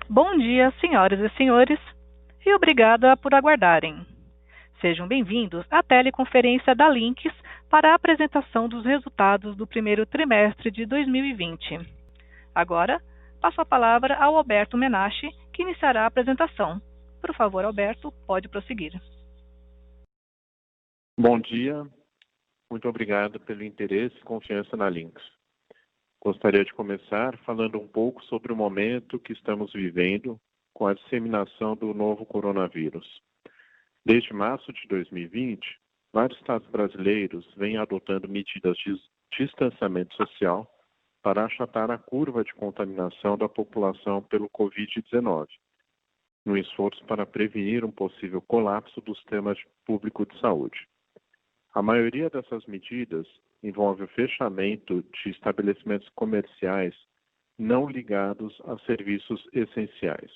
Bom dia, senhoras e senhores, e obrigada por aguardarem. Sejam bem-vindos à teleconferência da Lynx para a apresentação dos resultados do primeiro trimestre de 2020. Agora, passo a palavra ao Alberto Menache, que iniciará a apresentação. Por favor, Alberto, pode prosseguir. Bom dia, muito obrigado pelo interesse e confiança na Lynx. Gostaria de começar falando um pouco sobre o momento que estamos vivendo com a disseminação do novo coronavírus. Desde março de 2020, vários estados brasileiros vêm adotando medidas de distanciamento social para achatar a curva de contaminação da população pelo Covid-19, no esforço para prevenir um possível colapso do sistema público de saúde. A maioria dessas medidas envolve o fechamento de estabelecimentos comerciais não ligados a serviços essenciais.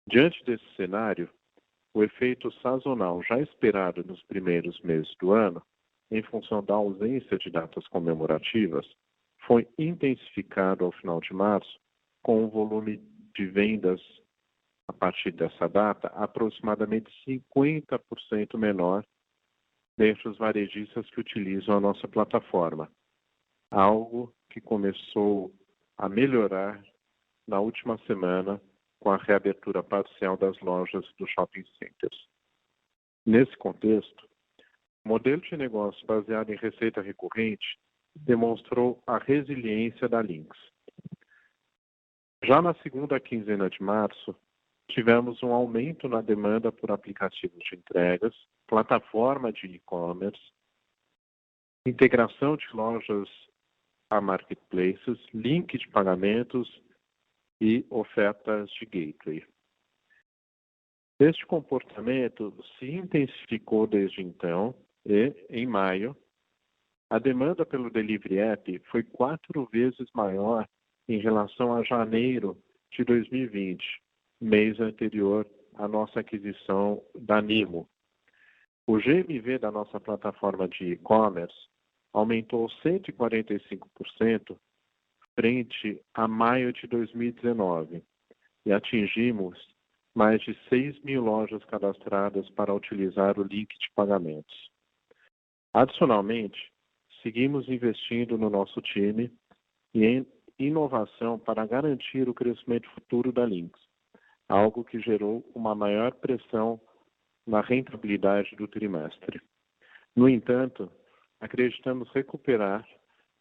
Diante desse cenário, o efeito sazonal já esperado nos primeiros meses do ano, em função da ausência de datas comemorativas, foi intensificado ao final de março, com um volume de vendas a partir dessa data aproximadamente 50% menor dentre os varejistas que utilizam a nossa plataforma, algo que começou a melhorar na última semana com a reabertura parcial das lojas dos shopping centers. Nesse contexto, o modelo de negócio baseado em receita recorrente demonstrou a resiliência da Lynx. Já na segunda quinzena de março, tivemos um aumento na demanda por aplicativos de entregas, plataforma de e-commerce, integração de lojas a marketplaces, link de pagamentos e ofertas de gateway. Este comportamento se intensificou desde então e, em maio, a demanda pelo Delivery App foi 4 vezes maior em relação a janeiro de 2020, mês anterior à nossa aquisição da Nimo. O GMV da nossa plataforma de e-commerce aumentou 145% frente a maio de 2019 e atingimos mais de 6 mil lojas cadastradas para utilizar o link de pagamentos. Adicionalmente, seguimos investindo no nosso time e em inovação para garantir o crescimento futuro da Lynx, algo que gerou uma maior pressão na rentabilidade do trimestre. No entanto, acreditamos recuperar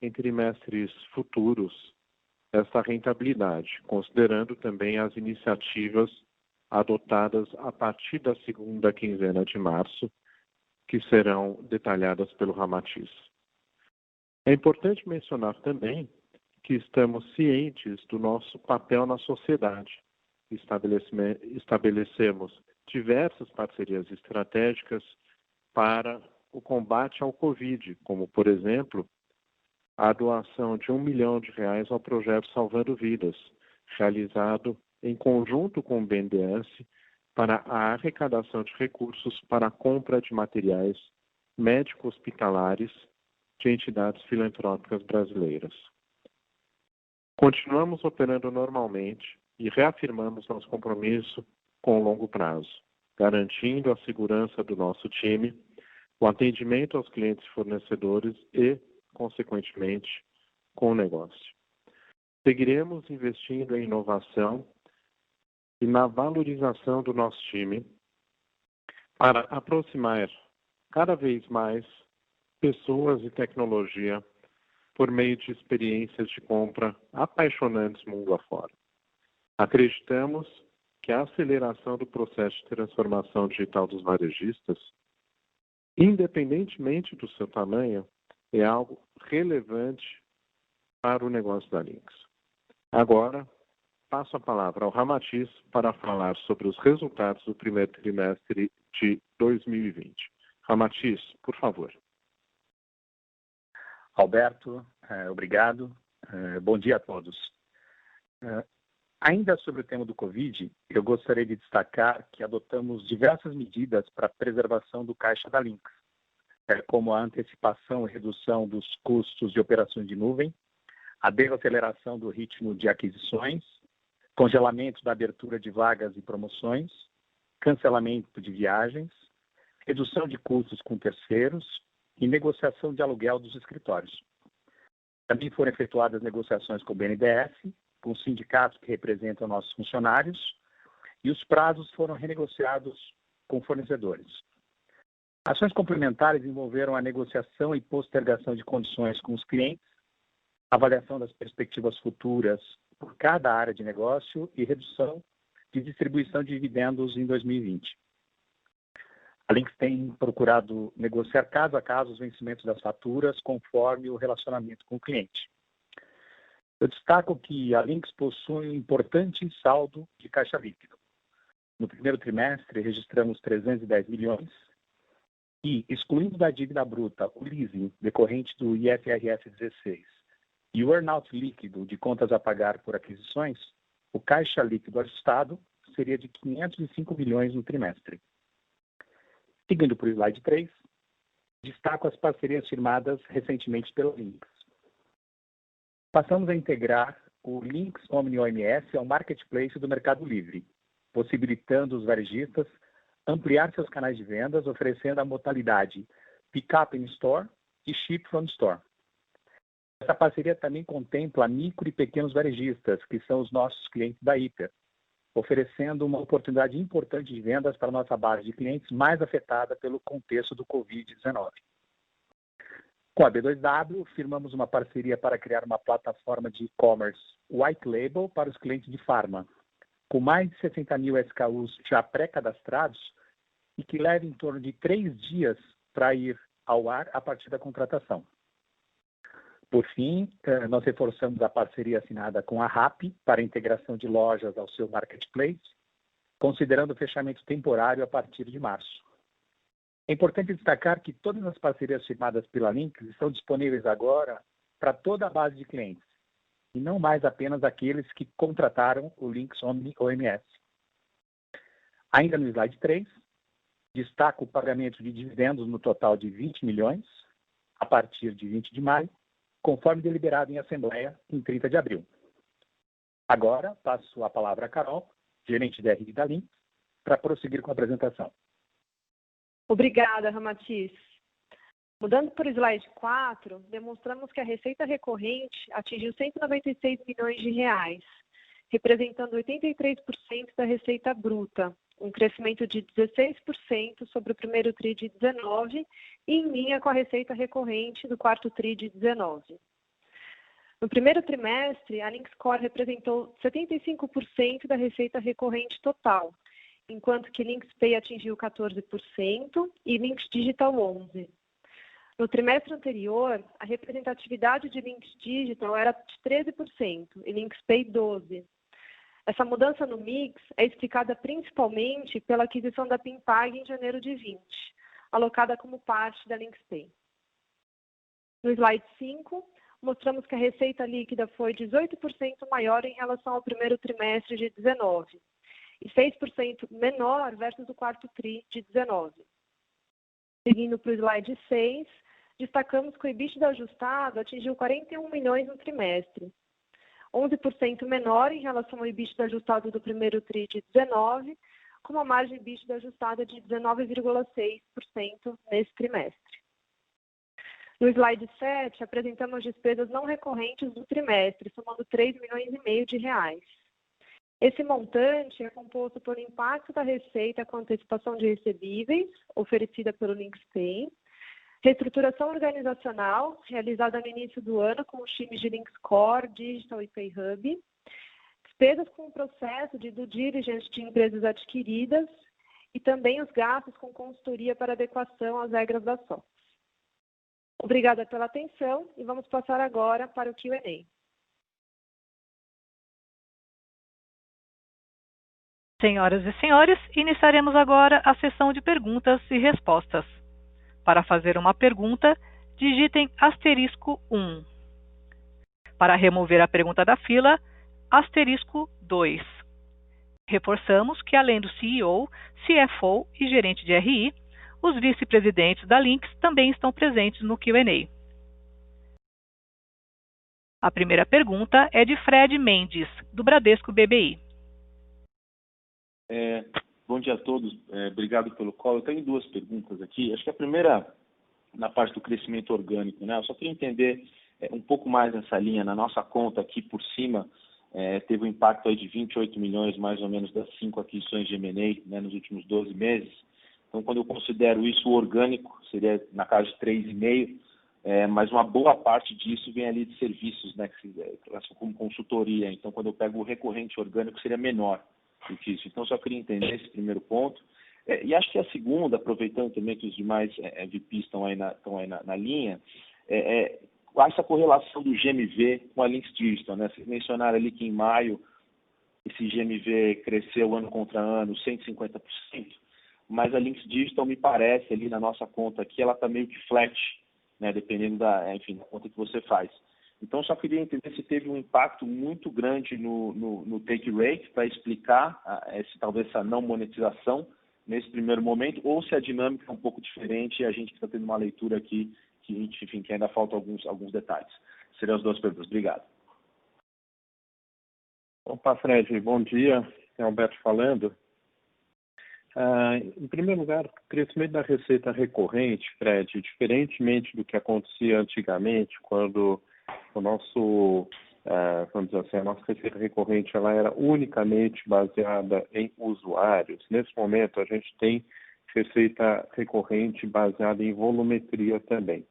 em trimestres futuros essa rentabilidade, considerando também as iniciativas adotadas a partir da segunda quinzena de março, que serão detalhadas pelo Ramatiz. É importante mencionar também que estamos cientes do nosso papel na sociedade. Estabelecemos diversas parcerias estratégicas para o combate ao Covid, como, por exemplo, a doação de R$1 milhão ao projeto Salvando Vidas, realizado em conjunto com o BNDES para a arrecadação de recursos para a compra de materiais médico-hospitalares de entidades filantrópicas brasileiras. Continuamos operando normalmente e reafirmamos nosso compromisso com o longo prazo, garantindo a segurança do nosso time, o atendimento aos clientes e fornecedores e, consequentemente, com o negócio. Seguiremos investindo em inovação e na valorização do nosso time para aproximar cada vez mais pessoas e tecnologia por meio de experiências de compra apaixonantes mundo afora. Acreditamos que a aceleração do processo de transformação digital dos varejistas, independentemente do seu tamanho, é algo relevante para o negócio da Lynx. Agora, passo a palavra ao Ramatiz para falar sobre os resultados do primeiro trimestre de 2020. Ramatiz, por favor. Alberto, obrigado. Bom dia a todos. Ainda sobre o tema do Covid, eu gostaria de destacar que adotamos diversas medidas para a preservação do caixa da Lynx, como a antecipação e redução dos custos de operações de nuvem, a desaceleração do ritmo de aquisições, congelamento da abertura de vagas e promoções, cancelamento de viagens, redução de custos com terceiros e negociação de aluguel dos escritórios. Também foram efetuadas negociações com o BNDES, com os sindicatos que representam nossos funcionários, e os prazos foram renegociados com fornecedores. Ações complementares envolveram a negociação e postergação de condições com os clientes, avaliação das perspectivas futuras por cada área de negócio e redução de distribuição de dividendos em 2020. A Linx tem procurado negociar caso a caso os vencimentos das faturas conforme o relacionamento com o cliente. Eu destaco que a Linx possui um importante saldo de caixa líquido. No primeiro trimestre, registramos 310 milhões e, excluindo da dívida bruta o leasing decorrente do IFRS 16 e o earn-out líquido de contas a pagar por aquisições, o caixa líquido ajustado seria de 505 milhões no trimestre. Seguindo para o slide 3, destaco as parcerias firmadas recentemente pela Linx. Passamos a integrar o Linx Omni OMS ao marketplace do Mercado Livre, possibilitando os varejistas ampliar seus canais de vendas, oferecendo a modalidade Pick-up in Store e Ship from Store. Essa parceria também contempla micro e pequenos varejistas, que são os nossos clientes da Hiper, oferecendo uma oportunidade importante de vendas para a nossa base de clientes mais afetada pelo contexto do Covid-19. Com a B2W, firmamos uma parceria para criar uma plataforma de e-commerce white label para os clientes de farma, com mais de 60 mil SKUs já pré-cadastrados e que leva em torno de 3 dias para ir ao ar a partir da contratação. Por fim, nós reforçamos a parceria assinada com a RAP para a integração de lojas ao seu marketplace, considerando o fechamento temporário a partir de março. É importante destacar que todas as parcerias firmadas pela Linx estão disponíveis agora para toda a base de clientes, e não mais apenas aqueles que contrataram o Linx Omni OMS. Ainda no slide 3, destaco o pagamento de dividendos no total de 20 milhões, a partir de 20 de maio, conforme deliberado em Assembleia em 30 de abril. Agora, passo a palavra a Carol, gerente de RI da Linx, para prosseguir com a apresentação. Obrigada, Ramatiz. Mudando para o slide 4, demonstramos que a receita recorrente atingiu 196 milhões de reais, representando 83% da receita bruta, um crescimento de 16% sobre o primeiro TRI de 19 e em linha com a receita recorrente do quarto TRI de 19. No primeiro trimestre, a Linx Core representou 75% da receita recorrente total, enquanto que Linx Pay atingiu 14% e Linx Digital 11%. No trimestre anterior, a representatividade de Linx Digital era de 13% e Linx Pay 12%. Essa mudança no mix é explicada principalmente pela aquisição da Pimpag em janeiro de 20, alocada como parte da Linx Pay. No slide 5, mostramos que a receita líquida foi 18% maior em relação ao primeiro trimestre de 19 e 6% menor versus o quarto TRI de 19. Seguindo para o slide 6, destacamos que o EBITDA ajustado atingiu 41 milhões no trimestre, 11% menor em relação ao EBITDA ajustado do primeiro TRI de 19, com uma margem EBITDA ajustada de 19,6% nesse trimestre. No slide 7, apresentamos as despesas não recorrentes do trimestre, somando 3 milhões e meio de reais. Esse montante é composto pelo impacto da receita com antecipação de recebíveis, oferecida pelo Linx Pay, reestruturação organizacional, realizada no início do ano com os times de Linx Core, Digital e PayHub, despesas com o processo de due diligence de empresas adquiridas e também os gastos com consultoria para adequação às regras da SOX. Obrigada pela atenção e vamos passar agora para o Q&A. Senhoras e senhores, iniciaremos agora a sessão de perguntas e respostas. Para fazer uma pergunta, digitem *1. Para remover a pergunta da fila, *2. Reforçamos que, além do CEO, CFO e gerente de RI, os vice-presidentes da Linx também estão presentes no Q&A. A primeira pergunta é de Fred Mendes, do Bradesco BBI. Bom dia a todos, obrigado pelo call. Eu tenho duas perguntas aqui. Acho que a primeira, na parte do crescimento orgânico, né? Eu só queria entender um pouco mais nessa linha. Na nossa conta aqui por cima, teve um impacto aí de 28 milhões, mais ou menos, das 5 aquisições de M&A, né, nos últimos 12 meses. Então, quando eu considero isso orgânico, seria na casa de 3,5, mas uma boa parte disso vem ali de serviços, né, como consultoria. Então, quando eu pego o recorrente orgânico, seria menor do que isso. Então, só queria entender esse primeiro ponto. E acho que a segunda, aproveitando também que os demais VPs estão aí na linha, essa correlação do GMV com a Linx Digital, né? Vocês mencionaram ali que em maio esse GMV cresceu ano contra ano 150%, mas a Linx Digital me parece ali na nossa conta aqui, ela está meio que flat, né? Dependendo da conta que você faz. Então, só queria entender se teve um impacto muito grande no take rate para explicar talvez essa não monetização nesse primeiro momento, ou se a dinâmica é um pouco diferente e a gente está tendo uma leitura aqui que ainda faltam alguns detalhes. Seriam as duas perguntas. Obrigado. Opa, Fred, bom dia. É Alberto falando. Em primeiro lugar, o crescimento da receita recorrente, Fred, diferentemente do que acontecia antigamente, quando o nosso, vamos dizer assim, a nossa receita recorrente ela era unicamente baseada em usuários. Nesse momento, a gente tem receita recorrente baseada em volumetria também.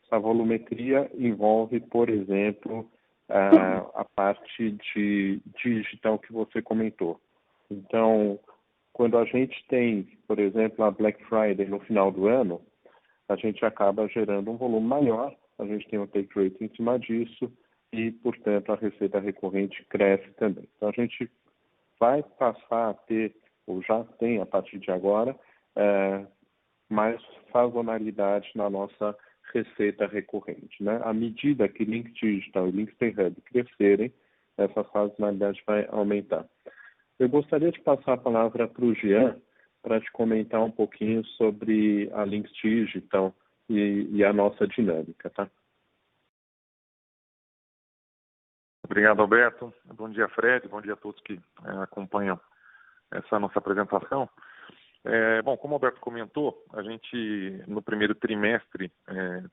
Essa volumetria envolve, por exemplo, a parte de digital que você comentou. Então, quando a gente tem, por exemplo, a Black Friday no final do ano, a gente acaba gerando um volume maior, a gente tem um take rate em cima disso e, portanto, a receita recorrente cresce também. Então, a gente vai passar a ter, ou já tem a partir de agora, mais sazonalidade na nossa receita recorrente, né? À medida que Linx Digital e Linx Pay Hub crescerem, essa sazonalidade vai aumentar. Eu gostaria de passar a palavra para o Jean para te comentar um pouquinho sobre a Linx Digital e a nossa dinâmica, tá? Obrigado, Alberto. Bom dia, Fred. Bom dia a todos que acompanham essa nossa apresentação. Bom, como o Alberto comentou, a gente no primeiro trimestre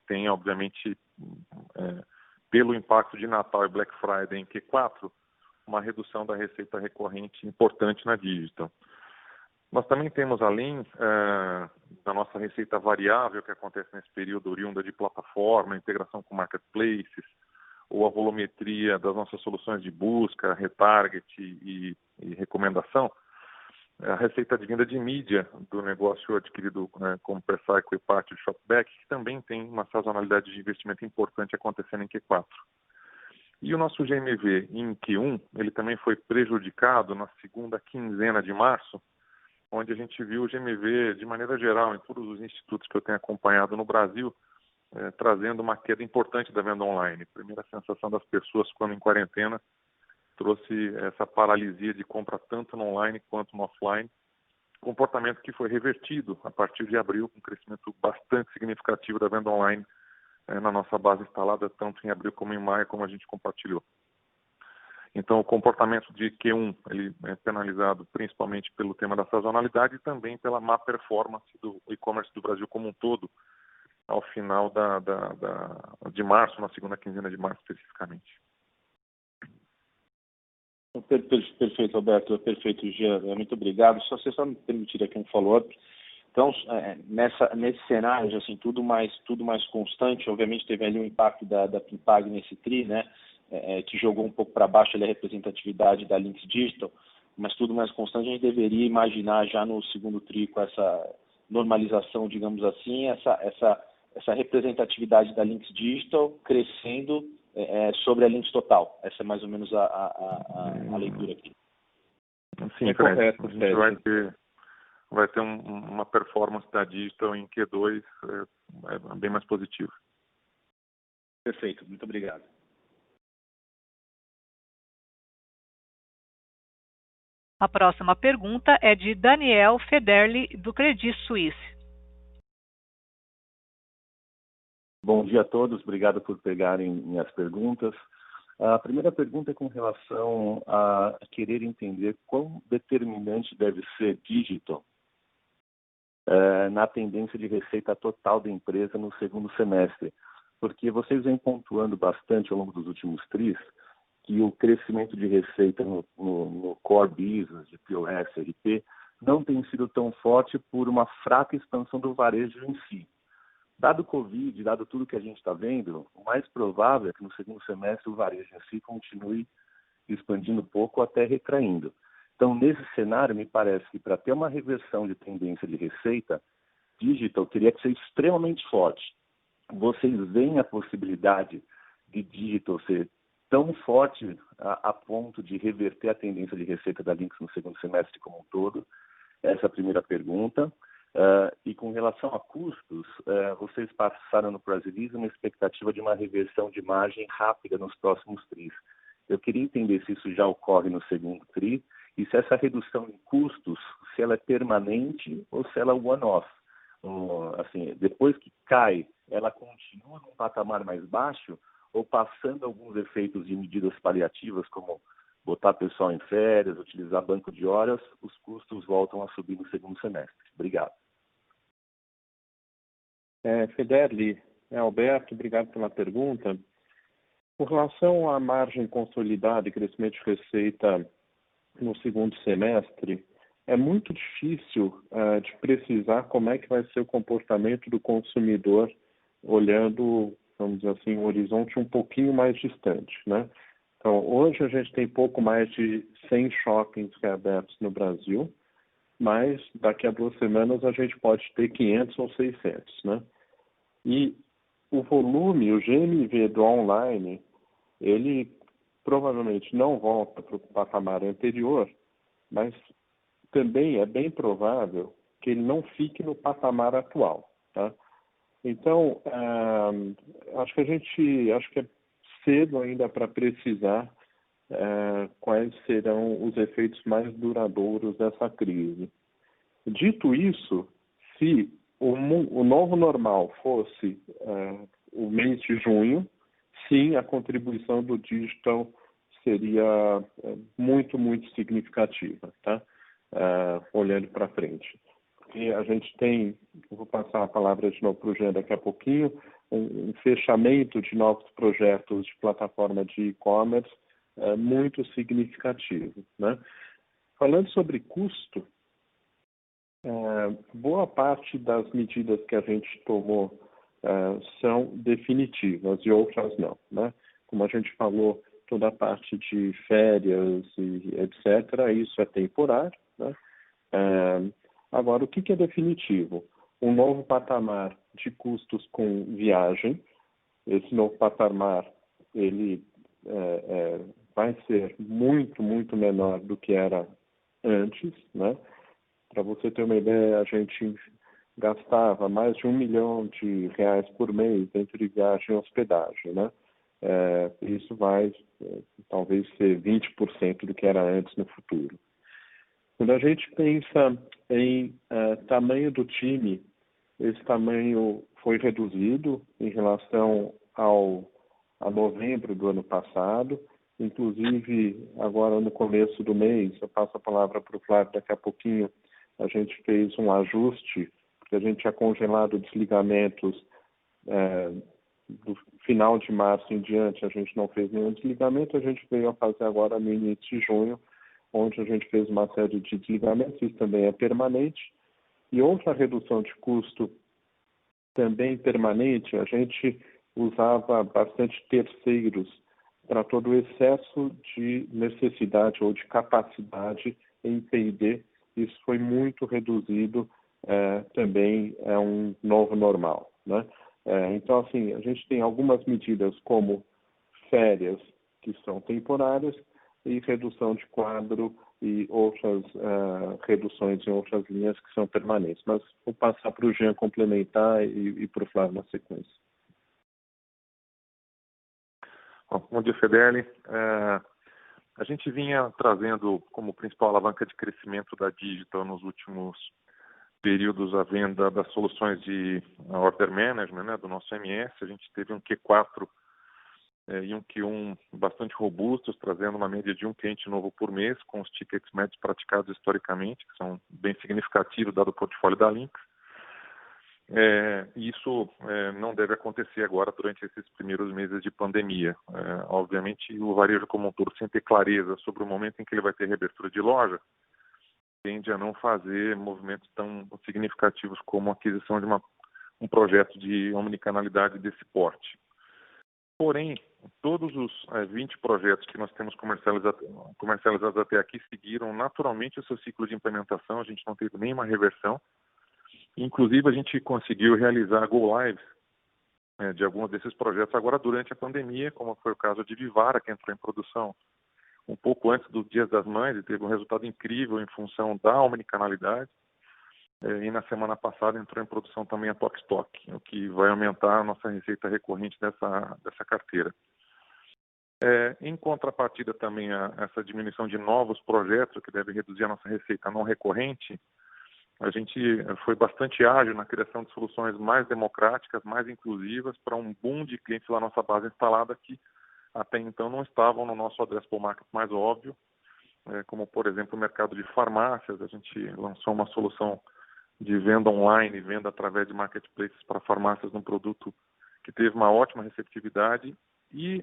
tem, obviamente, pelo impacto de Natal e Black Friday em Q4, uma redução da receita recorrente importante na Digital. Nós também temos, além da nossa receita variável que acontece nesse período, oriunda de plataforma, integração com marketplaces, ou a volumetria das nossas soluções de busca, retarget e recomendação, a receita de vinda de mídia do negócio adquirido como PerCycle e parte do Shopback, que também tem uma sazonalidade de investimento importante acontecendo em Q4. E o nosso GMV em Q1, ele também foi prejudicado na segunda quinzena de março, onde a gente viu o GMV, de maneira geral, em todos os institutos que eu tenho acompanhado no Brasil, trazendo uma queda importante da venda online. Primeira sensação das pessoas quando em quarentena trouxe essa paralisia de compra tanto no online quanto no offline, comportamento que foi revertido a partir de abril, com um crescimento bastante significativo da venda online na nossa base instalada, tanto em abril como em maio, como a gente compartilhou. Então, o comportamento de Q1 ele é penalizado principalmente pelo tema da sazonalidade e também pela má performance do e-commerce do Brasil como um todo, ao final de março, na segunda quinzena de março especificamente. Perfeito, Alberto. Perfeito, Jean. Muito obrigado. Só me permitir aqui um follow-up. Então, nesse cenário, assim, tudo mais constante, obviamente teve ali um impacto da Pimpag nesse TRI, né, que jogou um pouco para baixo ali a representatividade da Linx Digital, mas tudo mais constante, a gente deveria imaginar já no segundo TRI, com essa normalização, digamos assim, essa representatividade da Linx Digital crescendo sobre a Linx total. Essa é mais ou menos a leitura aqui. Sim, correto. A gente vai ter uma performance da Digital em Q2 bem mais positiva. Perfeito, muito obrigado. A próxima pergunta é de Daniel Federli, do Credit Suisse. Bom dia a todos, obrigado por pegarem minhas perguntas. A primeira pergunta é com relação a querer entender quão determinante deve ser digital na tendência de receita total da empresa no segundo semestre, porque vocês vêm pontuando bastante ao longo dos últimos tris que o crescimento de receita no core business, de POS, RP, não tem sido tão forte por uma fraca expansão do varejo em si. Dado o Covid, dado tudo que a gente está vendo, o mais provável é que no segundo semestre o varejo em si continue expandindo pouco até retraindo. Então, nesse cenário, me parece que para ter uma reversão de tendência de receita, digital teria que ser extremamente forte. Vocês veem a possibilidade de digital ser tão forte a ponto de reverter a tendência de receita da Linx no segundo semestre como um todo? Essa é a primeira pergunta. E com relação a custos, vocês passaram no press release uma expectativa de uma reversão de margem rápida nos próximos tris. Eu queria entender se isso já ocorre no segundo tri e se essa redução em custos, se ela é permanente ou se ela é one-off. Assim, depois que cai, ela continua num patamar mais baixo ou passando alguns efeitos de medidas paliativas, como botar pessoal em férias, utilizar banco de horas, os custos voltam a subir no segundo semestre. Obrigado. Federli, Alberto, obrigado pela pergunta. Com relação à margem consolidada e crescimento de receita no segundo semestre, é muito difícil de precisar como é que vai ser o comportamento do consumidor olhando, vamos dizer assim, um horizonte um pouquinho mais distante, né? Então, hoje a gente tem pouco mais de 100 shoppings reabertos no Brasil, mas daqui a 2 semanas a gente pode ter 500 ou 600, né? E o volume, o GMV do online, ele provavelmente não volta para o patamar anterior, mas também é bem provável que ele não fique no patamar atual, tá? Então, acho que é cedo ainda para precisar quais serão os efeitos mais duradouros dessa crise. Dito isso, se o novo normal fosse o mês de junho, sim, a contribuição do digital seria muito, muito significativa, tá? Olhando para frente. E a gente tem, eu vou passar a palavra de novo para o Jean daqui a pouquinho, um fechamento de novos projetos de plataforma de e-commerce muito significativo, né? Falando sobre custo, boa parte das medidas que a gente tomou são definitivas e outras não, né? Como a gente falou, toda a parte de férias e etc., isso é temporário, né? Agora, o que é definitivo? Um novo patamar de custos com viagem. Esse novo patamar, ele vai ser muito, muito menor do que era antes, né? Para você ter uma ideia, a gente gastava mais de R$1 milhão por mês entre viagem e hospedagem, né? Isso vai talvez ser 20% do que era antes no futuro. Quando a gente pensa em tamanho do time, esse tamanho foi reduzido em relação a novembro do ano passado. Inclusive, agora no começo do mês, eu passo a palavra para o Flávio daqui a pouquinho, a gente fez um ajuste, porque a gente tinha congelado desligamentos do final de março em diante, a gente não fez nenhum desligamento, a gente veio a fazer agora no início de junho, onde a gente fez uma série de desligamentos, isso também é permanente. E outra redução de custo também permanente, a gente usava bastante terceiros para todo o excesso de necessidade ou de capacidade em P&D. Isso foi muito reduzido, também é um novo normal, né? Então, assim, a gente tem algumas medidas como férias, que são temporárias, e redução de quadro e outras reduções em outras linhas que são permanentes. Mas vou passar para o Jean complementar e para o Flávio na sequência. Bom dia, Federli. A gente vinha trazendo como principal alavanca de crescimento da Digital nos últimos períodos a venda das soluções de order management, né, do nosso MS. A gente teve um Q4 e um Q1 bastante robustos, trazendo uma média de um cliente novo por mês, com os tickets médios praticados historicamente, que são bem significativos dado o portfólio da Lynx. Isso não deve acontecer agora durante esses primeiros meses de pandemia. Obviamente, o varejo como um todo, sem ter clareza sobre o momento em que ele vai ter reabertura de loja, tende a não fazer movimentos tão significativos como a aquisição de um projeto de omnicanalidade desse porte. Porém, todos os 20 projetos que nós temos comercializados até aqui seguiram naturalmente o seu ciclo de implementação, a gente não teve nenhuma reversão. Inclusive, a gente conseguiu realizar go-lives de alguns desses projetos agora durante a pandemia, como foi o caso de Vivara, que entrou em produção um pouco antes do Dia das Mães e teve um resultado incrível em função da omnicanalidade. E na semana passada entrou em produção também a Tokstok, o que vai aumentar a nossa receita recorrente dessa carteira. Em contrapartida também a essa diminuição de novos projetos, que deve reduzir a nossa receita não recorrente, a gente foi bastante ágil na criação de soluções mais democráticas, mais inclusivas, para um boom de clientes da nossa base instalada que até então não estavam no nosso addressable market mais óbvio, como, por exemplo, o mercado de farmácias. A gente lançou uma solução de venda online, venda através de marketplaces para farmácias, num produto que teve uma ótima receptividade, e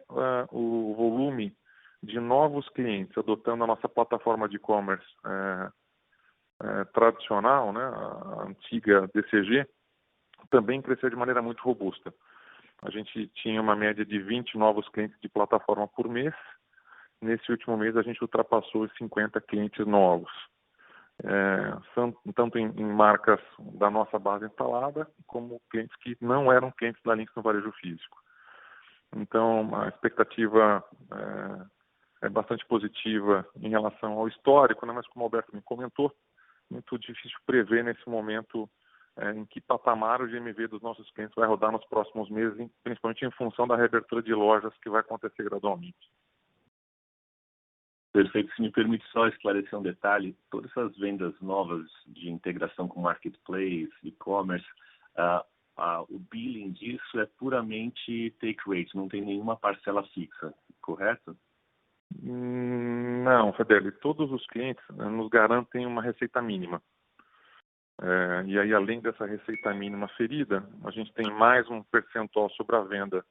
o volume de novos clientes adotando a nossa plataforma de e-commerce tradicional, né, a antiga DCG, também cresceu de maneira muito robusta. A gente tinha uma média de 20 novos clientes de plataforma por mês. Nesse último mês, a gente ultrapassou os 50 clientes novos. Tanto em marcas da nossa base instalada, como clientes que não eram clientes da Lynx no varejo físico. Então, a expectativa é bastante positiva em relação ao histórico, né? Mas como o Alberto me comentou, muito difícil prever nesse momento em que patamar o GMV dos nossos clientes vai rodar nos próximos meses, principalmente em função da reabertura de lojas que vai acontecer gradualmente. Perfeito. Se me permite só esclarecer um detalhe, todas essas vendas novas de integração com marketplace, e-commerce, o billing disso é puramente take rate, não tem nenhuma parcela fixa, correto? Não, Fedeli, todos os clientes nos garantem uma receita mínima. E aí, além dessa receita mínima ferida, a gente tem mais um percentual sobre a venda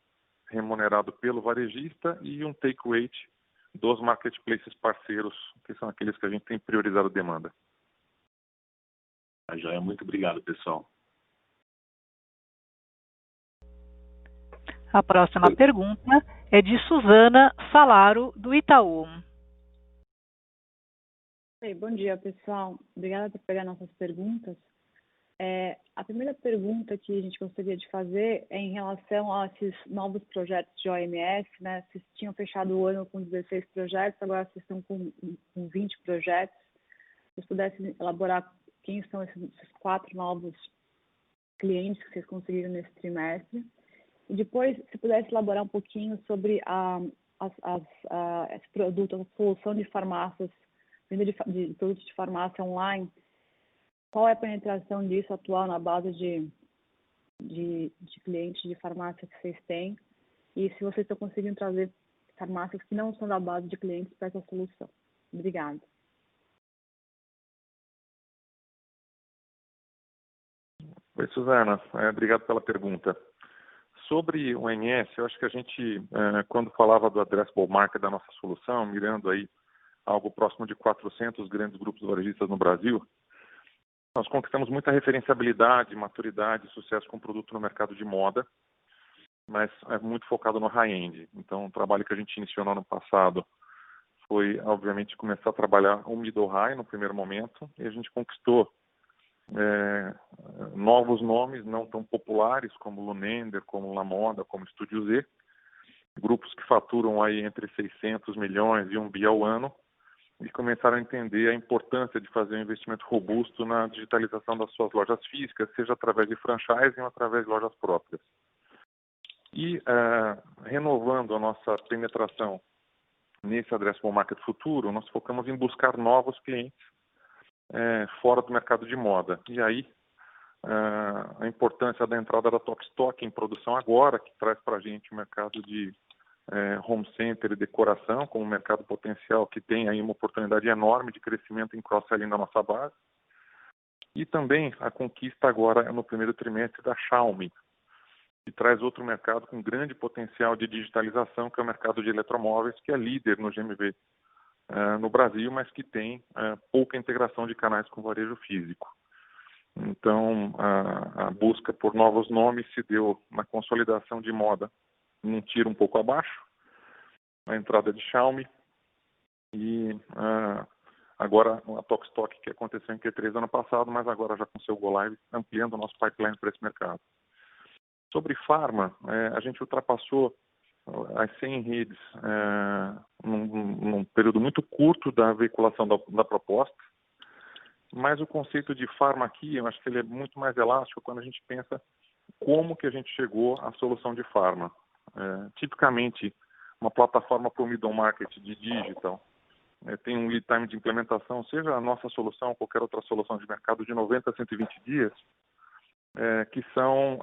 remunerado pelo varejista e um take rate dos marketplaces parceiros, que são aqueles que a gente tem priorizado a demanda. Joia, muito obrigado, pessoal. A próxima pergunta é de Suzana Salaro, do Itaú. Bom dia, pessoal. Obrigada por pegar nossas perguntas. A primeira pergunta que a gente gostaria de fazer é em relação a esses novos projetos de OMS, né? Vocês tinham fechado o ano com 16 projetos, agora vocês estão com 20 projetos. Se vocês pudessem elaborar quem são esses 4 novos clientes que vocês conseguiram nesse trimestre. E depois, se pudesse elaborar um pouquinho sobre esse produto, a solução de farmácias, venda de produtos de farmácia online. Qual é a penetração disso atual na base de clientes de farmácia que vocês têm? E se vocês estão conseguindo trazer farmácias que não são da base de clientes para essa solução? Obrigada. Oi, Suzana. Obrigado pela pergunta. Sobre o OMS, eu acho que a gente, quando falava do addressable market da nossa solução, mirando aí algo próximo de 400 grandes grupos varejistas no Brasil, nós conquistamos muita referenciabilidade, maturidade e sucesso com o produto no mercado de moda, mas é muito focado no high-end. Então, o trabalho que a gente iniciou no ano passado foi, obviamente, começar a trabalhar o middle high no primeiro momento, e a gente conquistou novos nomes não tão populares como Lunender, como La Moda, como Estúdio Z, grupos que faturam aí entre 600 milhões e 1 bi ao ano, e começaram a entender a importância de fazer um investimento robusto na digitalização das suas lojas físicas, seja através de franchising ou através de lojas próprias. E renovando a nossa penetração nesse addressable market futuro, nós focamos em buscar novos clientes fora do mercado de moda. E aí, a importância da entrada da Tokstok em produção agora, que traz para a gente o mercado de home center e decoração como mercado potencial que tem aí uma oportunidade enorme de crescimento em cross-selling da nossa base. E também a conquista agora no primeiro trimestre da Xiaomi, que traz outro mercado com grande potencial de digitalização, que é o mercado de eletromóveis, que é líder no GMV no Brasil, mas que tem pouca integração de canais com varejo físico. Então, a busca por novos nomes se deu na consolidação de moda num tiro um pouco abaixo, a entrada de Xiaomi e agora a Tokstok, que aconteceu em Q3 ano passado, mas agora já com seu Go Live, ampliando o nosso pipeline para esse mercado. Sobre Pharma, a gente ultrapassou as 100 redes num período muito curto da veiculação da proposta, mas o conceito de Pharma aqui, eu acho que ele é muito mais elástico quando a gente pensa como que a gente chegou à solução de Pharma. Tipicamente, uma plataforma para o middle market de digital tem um lead time de implementação, seja a nossa solução ou qualquer outra solução de mercado, de 90 a 120 dias, que são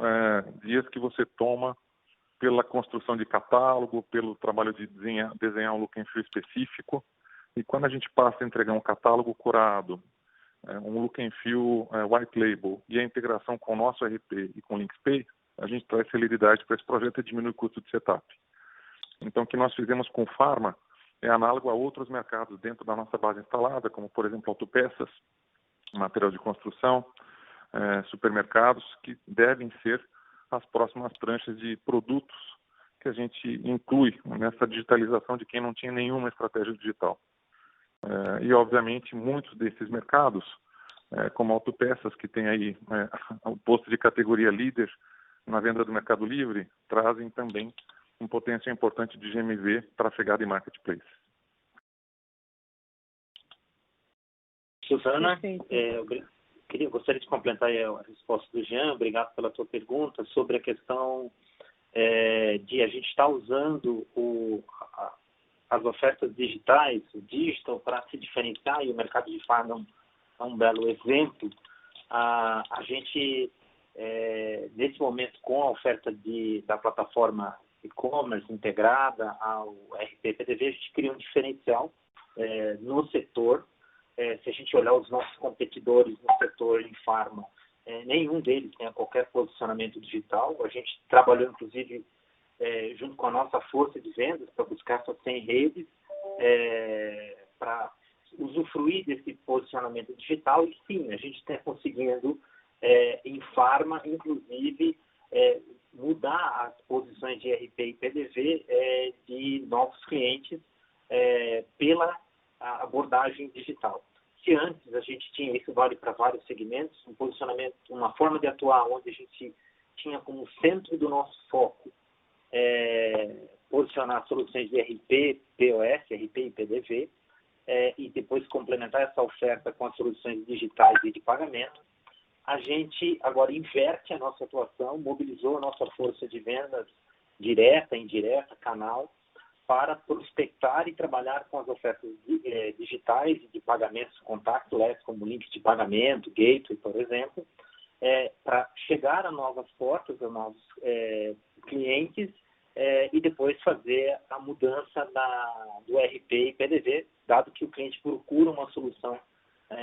dias que você toma pela construção de catálogo, pelo trabalho de desenhar um look and feel específico. E quando a gente passa a entregar um catálogo curado, um look and feel white label e a integração com o nosso RP e com o LinksPay, a gente traz celeridade para esse projeto e diminui o custo de setup. Então, o que nós fizemos com Pharma é análogo a outros mercados dentro da nossa base instalada, como, por exemplo, autopeças, material de construção, supermercados, que devem ser as próximas tranches de produtos que a gente inclui nessa digitalização de quem não tinha nenhuma estratégia digital. E, obviamente, muitos desses mercados, como autopeças, que tem aí o posto de categoria líder na venda do Mercado Livre, trazem também um potencial importante de GMV para a chegada em marketplace. Suzana, gostaria de complementar a resposta do Jean. Obrigado pela tua pergunta sobre a questão de a gente estar usando as ofertas digitais, o digital, para se diferenciar, e o mercado de Pharma é um belo exemplo. A gente, nesse momento, com a oferta da plataforma e-commerce integrada ao RP PDV, a gente cria um diferencial no setor. Se a gente olhar os nossos competidores no setor em Pharma, nenhum deles tem qualquer posicionamento digital. A gente trabalhou, inclusive, junto com a nossa força de vendas para buscar essas 100 redes para usufruir desse posicionamento digital. E sim, a gente está conseguindo, em Pharma, inclusive, mudar as posições de RP e PDV de novos clientes pela abordagem digital. Se antes a gente tinha, isso vale para vários segmentos, um posicionamento, uma forma de atuar onde a gente tinha como centro do nosso foco posicionar soluções de RP, POS, RP e PDV, e depois complementar essa oferta com as soluções digitais e de pagamento. A gente agora inverte a nossa atuação, mobilizou a nossa força de vendas direta, indireta, canal, para prospectar e trabalhar com as ofertas digitais e de pagamentos contactless, como link de pagamento, gateway, por exemplo, para chegar a novas portas, a novos clientes, e depois fazer a mudança do RP e PDV, dado que o cliente procura uma solução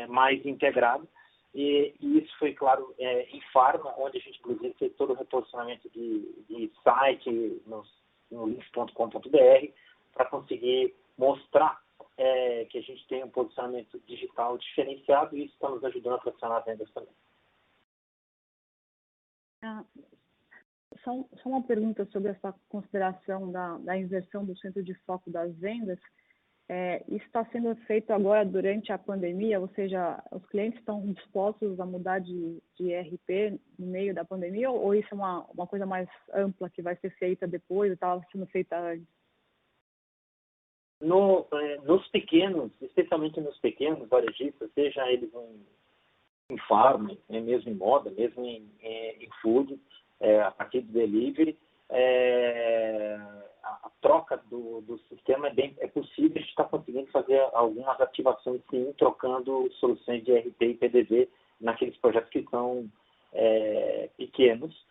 mais integrada. E isso foi, claro, em Pharma, onde a gente, inclusive, fez todo o reposicionamento de site no links.com.br para conseguir mostrar que a gente tem um posicionamento digital diferenciado, e isso está nos ajudando a pressionar as vendas também. Só uma pergunta sobre essa consideração da inversão do centro de foco das vendas. Isso está sendo feito agora durante a pandemia, ou seja, os clientes estão dispostos a mudar de RP no meio da pandemia, ou isso é uma coisa mais ampla que vai ser feita depois, estava sendo feita antes? Nos pequenos, especialmente nos pequenos varejistas, seja eles em Pharma, mesmo em moda, mesmo em food, a partir do delivery, a troca do sistema é possível. A gente está conseguindo fazer algumas ativações, sim, trocando soluções de RP e PDV naqueles projetos que são pequenos.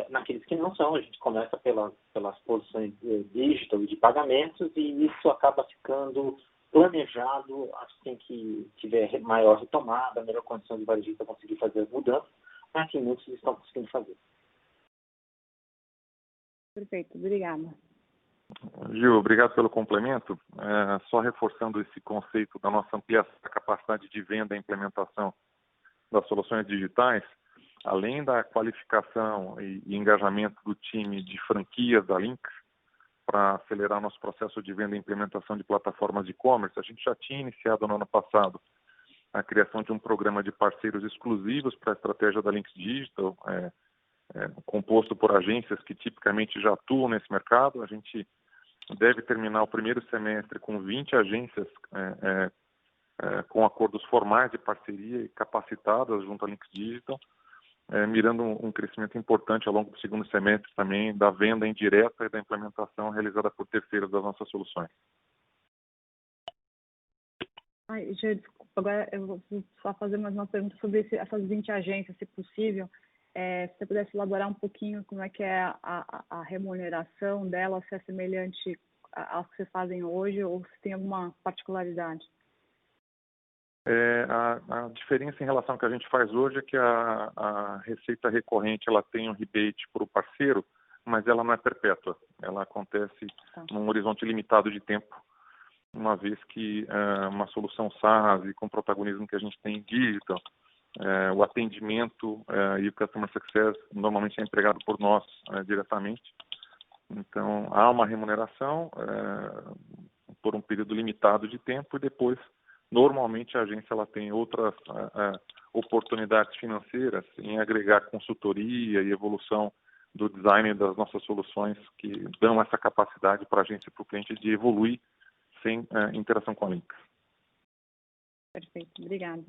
Naqueles que não são, a gente começa pelas posições digital e de pagamentos, e isso acaba ficando planejado assim que tiver maior retomada, melhor condição de varejista conseguir fazer as mudanças, mas que muitos estão conseguindo fazer. Perfeito, obrigada. Gil, obrigado pelo complemento. Só reforçando esse conceito da nossa ampliação da capacidade de venda e implementação das soluções digitais, além da qualificação e engajamento do time de franquias da Linx, para acelerar nosso processo de venda e implementação de plataformas de e-commerce, a gente já tinha iniciado no ano passado a criação de um programa de parceiros exclusivos para a estratégia da Linx Digital, composto por agências que tipicamente já atuam nesse mercado. A gente deve terminar o primeiro semestre com 20 agências com acordos formais de parceria e capacitadas junto à Linx Digital, mirando um crescimento importante ao longo do segundo semestre também da venda indireta e da implementação realizada por terceiros das nossas soluções. Desculpa, agora eu vou só fazer mais uma pergunta sobre essas 20 agências, se possível. Se você pudesse elaborar um pouquinho como é que é a remuneração delas, se é semelhante às que vocês fazem hoje ou se tem alguma particularidade. A diferença em relação ao que a gente faz hoje é que a receita recorrente ela tem um rebate para o parceiro, mas ela não é perpétua. Ela acontece num horizonte limitado de tempo, uma vez que uma solução SaaS e com protagonismo que a gente tem em digital, o atendimento e o Customer Success normalmente é empregado por nós diretamente. Então, há uma remuneração por um período limitado de tempo e depois, normalmente, a agência ela tem outras oportunidades financeiras em agregar consultoria e evolução do design das nossas soluções que dão essa capacidade para a agência e para o cliente de evoluir sem interação com a Linx. Perfeito, obrigada.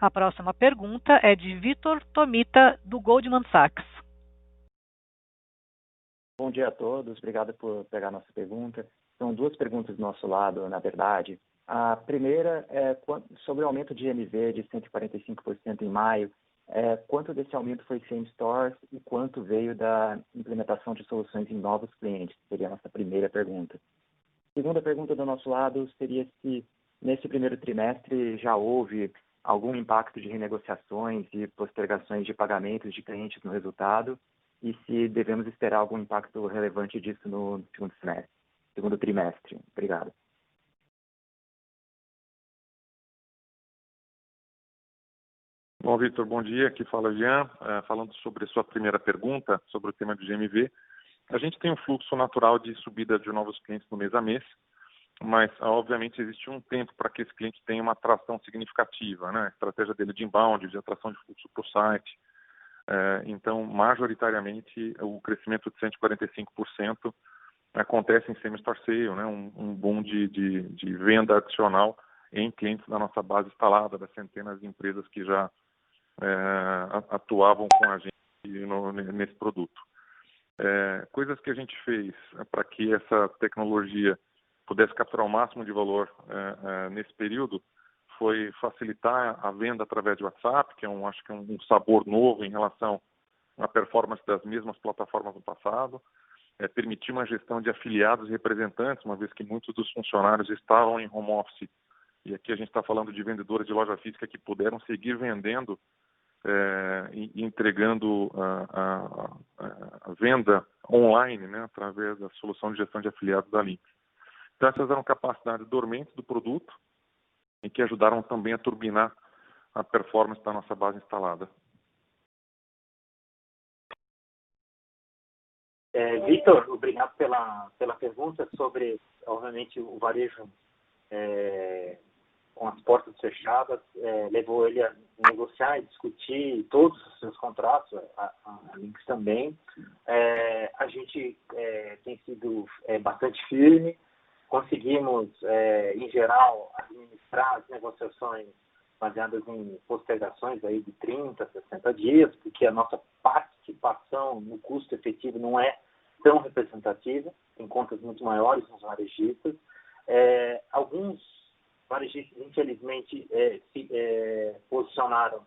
A próxima pergunta é de Vitor Tomita, do Goldman Sachs. Bom dia a todos, obrigado por pegar a nossa pergunta. São duas perguntas do nosso lado, na verdade. A primeira é sobre o aumento de GMV de 145% em maio. Quanto desse aumento foi same stores e quanto veio da implementação de soluções em novos clientes? Seria a nossa primeira pergunta. A segunda pergunta do nosso lado seria se nesse primeiro trimestre já houve algum impacto de renegociações e postergações de pagamentos de clientes no resultado e se devemos esperar algum impacto relevante disso no segundo trimestre. Obrigado. Bom, Vitor, bom dia. Aqui fala Jean. Falando sobre a sua primeira pergunta, sobre o tema de GMV, a gente tem um fluxo natural de subida de novos clientes no mês a mês, mas, obviamente, existe um tempo para que esse cliente tenha uma atração significativa, né? A estratégia dele de inbound, de atração de fluxo para o site. Então, majoritariamente, o crescimento de 145% acontece em same-store sale, né? Um boom de venda adicional em clientes da nossa base instalada, das centenas de empresas que já atuavam com a gente nesse produto. Coisas que a gente fez para que essa tecnologia pudesse capturar o máximo de valor nesse período foi facilitar a venda através de WhatsApp, que acho que é um sabor novo em relação à performance das mesmas plataformas no passado, permitir uma gestão de afiliados e representantes, uma vez que muitos dos funcionários estavam em home office, e aqui a gente está falando de vendedores de loja física que puderam seguir vendendo e entregando a venda online, né, através da solução de gestão de afiliados da Linx. Então, essas eram capacidades dormentes do produto e que ajudaram também a turbinar a performance da nossa base instalada. Vitor, obrigado pela pergunta sobre, obviamente, o varejo com as portas fechadas, levou ele a negociar e discutir todos os seus contratos, a Linx também. A gente tem sido bastante firme, conseguimos, em geral, administrar as negociações baseadas em postergações aí de 30, 60 dias, porque a nossa participação no custo efetivo não é tão representativa, tem contas muito maiores nos varejistas. Alguns varejistas, infelizmente, se posicionaram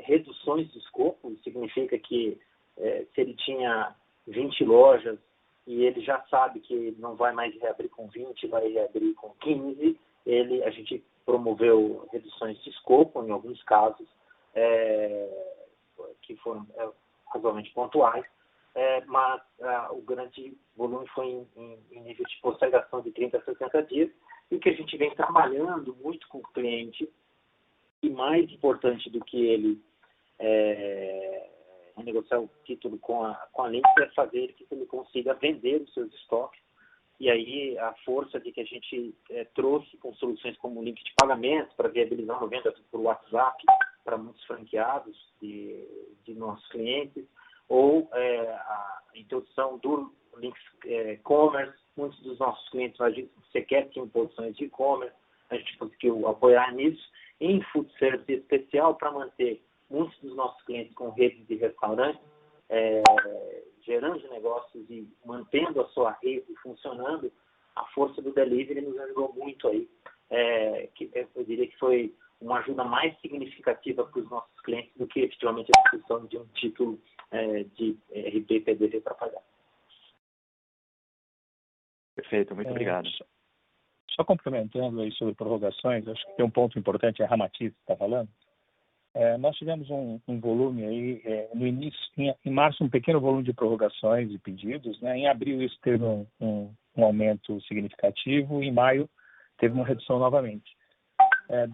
reduções de escopo. Significa que se ele tinha 20 lojas e ele já sabe que não vai mais reabrir com 20, vai reabrir com 15, a gente promoveu reduções de escopo, em alguns casos, que foram razoavelmente pontuais, mas o grande volume foi em nível de postergação de 30 a 60 dias, e o que a gente vem trabalhando muito com o cliente, e mais importante do que ele renegociar o título com a Lynx, é fazer que ele consiga vender os seus estoques. E aí a força de que a gente trouxe com soluções como o link de pagamentos para viabilizar uma venda por WhatsApp para muitos franqueados de nossos clientes, ou a introdução do Links Commerce. Muitos dos nossos clientes sequer tinham posições de e-commerce, a gente conseguiu apoiar nisso. Em food service especial, para manter muitos dos nossos clientes com redes de restaurantes, gerando negócios e mantendo a sua rede funcionando, a força do delivery nos ajudou muito aí. Eu diria que foi uma ajuda mais significativa para os nossos clientes do que efetivamente a discussão de um título de RP e PDV para pagar. Perfeito, muito obrigado. Só complementando aí sobre prorrogações, acho que tem um ponto importante, a Ramatiz está falando. Nós tivemos um volume aí, no início, em março, um pequeno volume de prorrogações e pedidos, né? Em abril isso teve um aumento significativo, em maio teve uma redução novamente.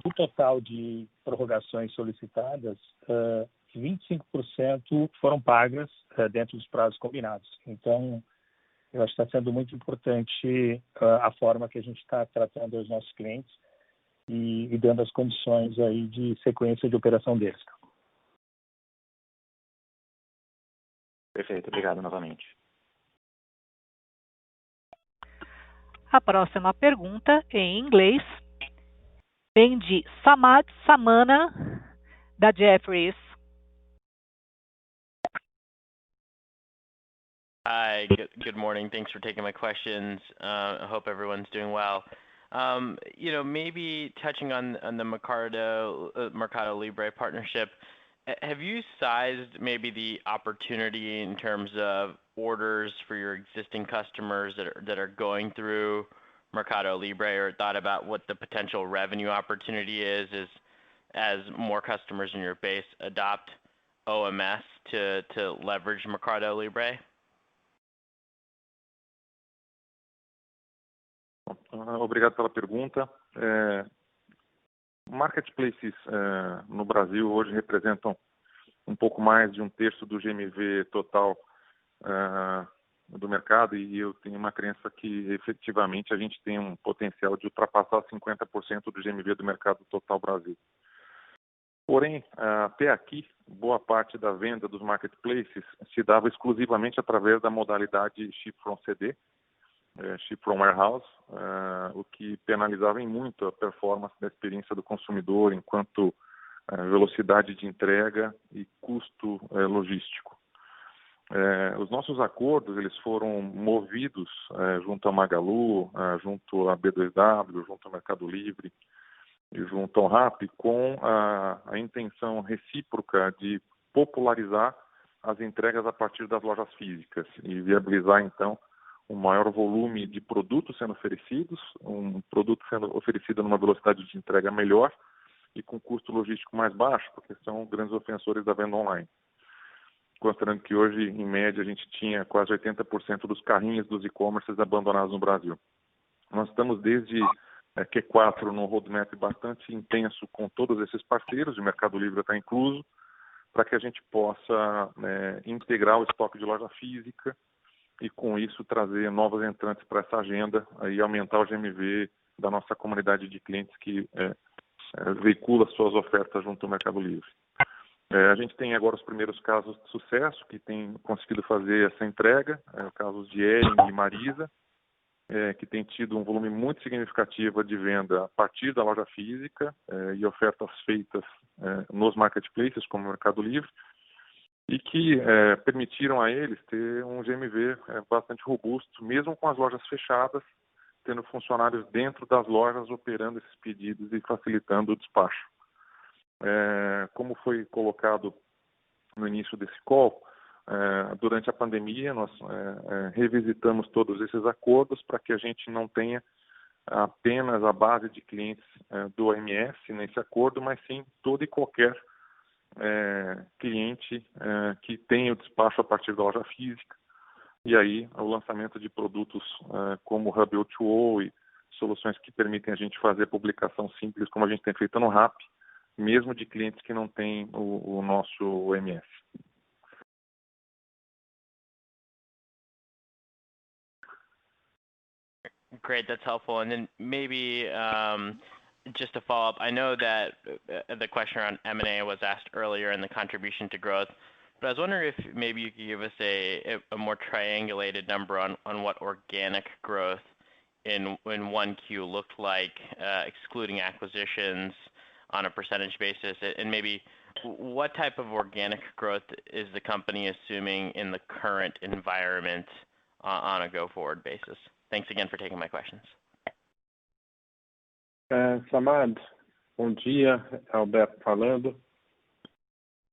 Do total de prorrogações solicitadas, 25% foram pagas dentro dos prazos combinados. Então, eu acho que está sendo muito importante a forma que a gente está tratando os nossos clientes e dando as condições aí de sequência de operação deles. Perfeito, obrigado novamente. A próxima pergunta, em inglês, vem de Samad Samana, da Jefferies. Hi, good morning. Thanks for taking my questions. I hope everyone's doing well. Maybe touching on the Mercado Libre partnership, have you sized maybe the opportunity in terms of orders for your existing customers that are going through Mercado Libre, or thought about what the potential revenue opportunity is as more customers in your base adopt OMS to leverage Mercado Libre? Obrigado pela pergunta. Marketplaces no Brasil hoje representam um pouco mais de 1/3 do GMV total do mercado, e eu tenho uma crença que efetivamente a gente tem um potencial de ultrapassar 50% do GMV do mercado total Brasil. Porém, até aqui, boa parte da venda dos marketplaces se dava exclusivamente através da modalidade Ship from CD, Ship from Warehouse, o que penalizava em muito a performance da experiência do consumidor enquanto velocidade de entrega e custo logístico. Os nossos acordos eles foram movidos junto à Magalu, junto à B2W, junto ao Mercado Livre e junto ao Rappi, com a intenção recíproca de popularizar as entregas a partir das lojas físicas e viabilizar, então, um maior volume de produtos sendo oferecidos, um produto sendo oferecido numa velocidade de entrega melhor e com custo logístico mais baixo, porque são grandes ofensores da venda online. Considerando que hoje, em média, a gente tinha quase 80% dos carrinhos dos e-commerces abandonados no Brasil. Nós estamos desde Q4 num roadmap bastante intenso com todos esses parceiros, o Mercado Livre está incluso, para que a gente possa integrar o estoque de loja física e, com isso, trazer novos entrantes para essa agenda e aumentar o GMV da nossa comunidade de clientes que veicula suas ofertas junto ao Mercado Livre. A gente tem agora os primeiros casos de sucesso que têm conseguido fazer essa entrega, casos de Ering e Marisa, que tem tido um volume muito significativo de venda a partir da loja física e ofertas feitas nos marketplaces, como o Mercado Livre, e que permitiram a eles ter um GMV bastante robusto, mesmo com as lojas fechadas, tendo funcionários dentro das lojas operando esses pedidos e facilitando o despacho. Como foi colocado no início desse call, durante a pandemia nós revisitamos todos esses acordos para que a gente não tenha apenas a base de clientes do OMS nesse acordo, mas sim todo e qualquer cliente que tenha o despacho a partir da loja física. E aí o lançamento de produtos como o Hub O2O e soluções que permitem a gente fazer publicação simples, como a gente tem feito no RAP, mesmo de clientes que não têm o nosso OMS. Great, that's helpful. And then maybe just to follow up, I know that the question around M&A was asked earlier in the contribution to growth, but I was wondering if maybe you could give us a more triangulated number on what organic growth in 1Q looked like, excluding acquisitions on a percentage basis, and maybe what type of organic growth is the company assuming in the current environment on a go-forward basis? Thanks again for taking my questions. Samad, bom dia, Alberto falando.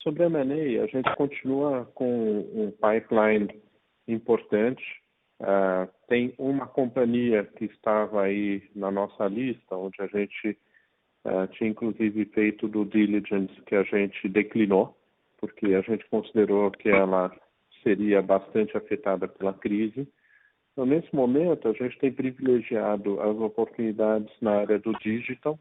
Sobre M&A, a gente continua com um pipeline importante. Tem uma companhia que estava aí na nossa lista, onde a gente tinha inclusive feito due diligence que a gente declinou, porque a gente considerou que ela seria bastante afetada pela crise. Então, nesse momento, a gente tem privilegiado as oportunidades na área do digital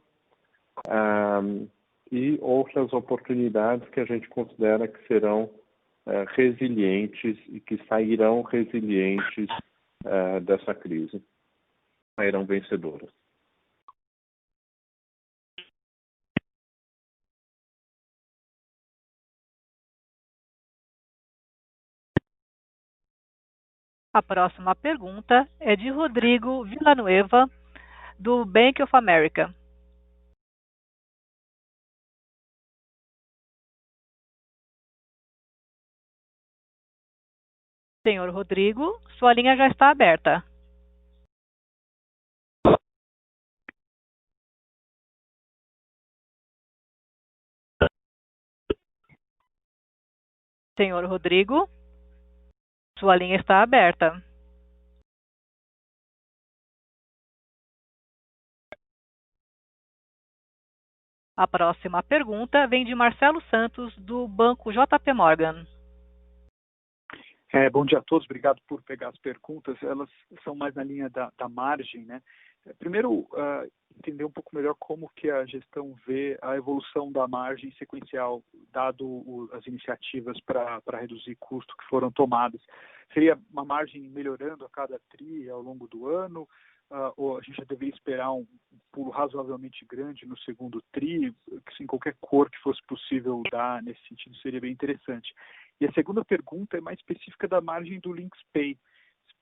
e outras oportunidades que a gente considera que serão resilientes e que sairão resilientes dessa crise, sairão vencedoras. A próxima pergunta é de Rodrigo Villanueva, do Bank of America. Senhor Rodrigo, sua linha já está aberta. Senhor Rodrigo, sua linha está aberta. A próxima pergunta vem de Marcelo Santos, do Banco JP Morgan. Bom dia a todos, obrigado por pegar as perguntas. Elas são mais na linha da margem, né? Primeiro, entender um pouco melhor como que a gestão vê a evolução da margem sequencial, dado as iniciativas para reduzir custo que foram tomadas. Seria uma margem melhorando a cada TRI ao longo do ano, ou a gente já deveria esperar um pulo razoavelmente grande no segundo TRI, que sem qualquer cor que fosse possível dar nesse sentido seria bem interessante. E a segunda pergunta é mais específica da margem do Linx Pay.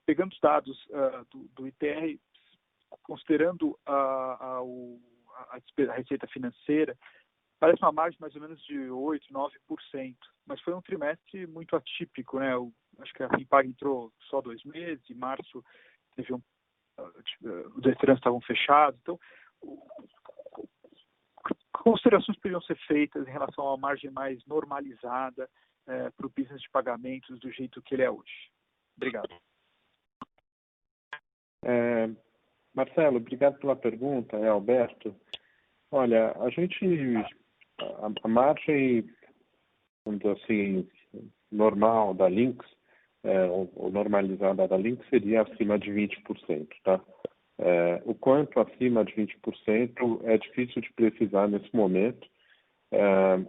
Pegando os dados do ITR, considerando a receita financeira, parece uma margem mais ou menos de 8%, 9%, mas foi um trimestre muito atípico, né? Acho que a Fimpag entrou só 2 meses, em março teve os restaurantes estavam fechados, então considerações poderiam ser feitas em relação a uma margem mais normalizada para o business de pagamentos do jeito que ele é hoje. Obrigado. Marcelo, obrigado pela pergunta, Alberto. Olha, a margem, vamos dizer assim, normal da Linx, ou normalizada da Linx seria acima de 20%, tá? O quanto acima de 20% é difícil de precisar nesse momento.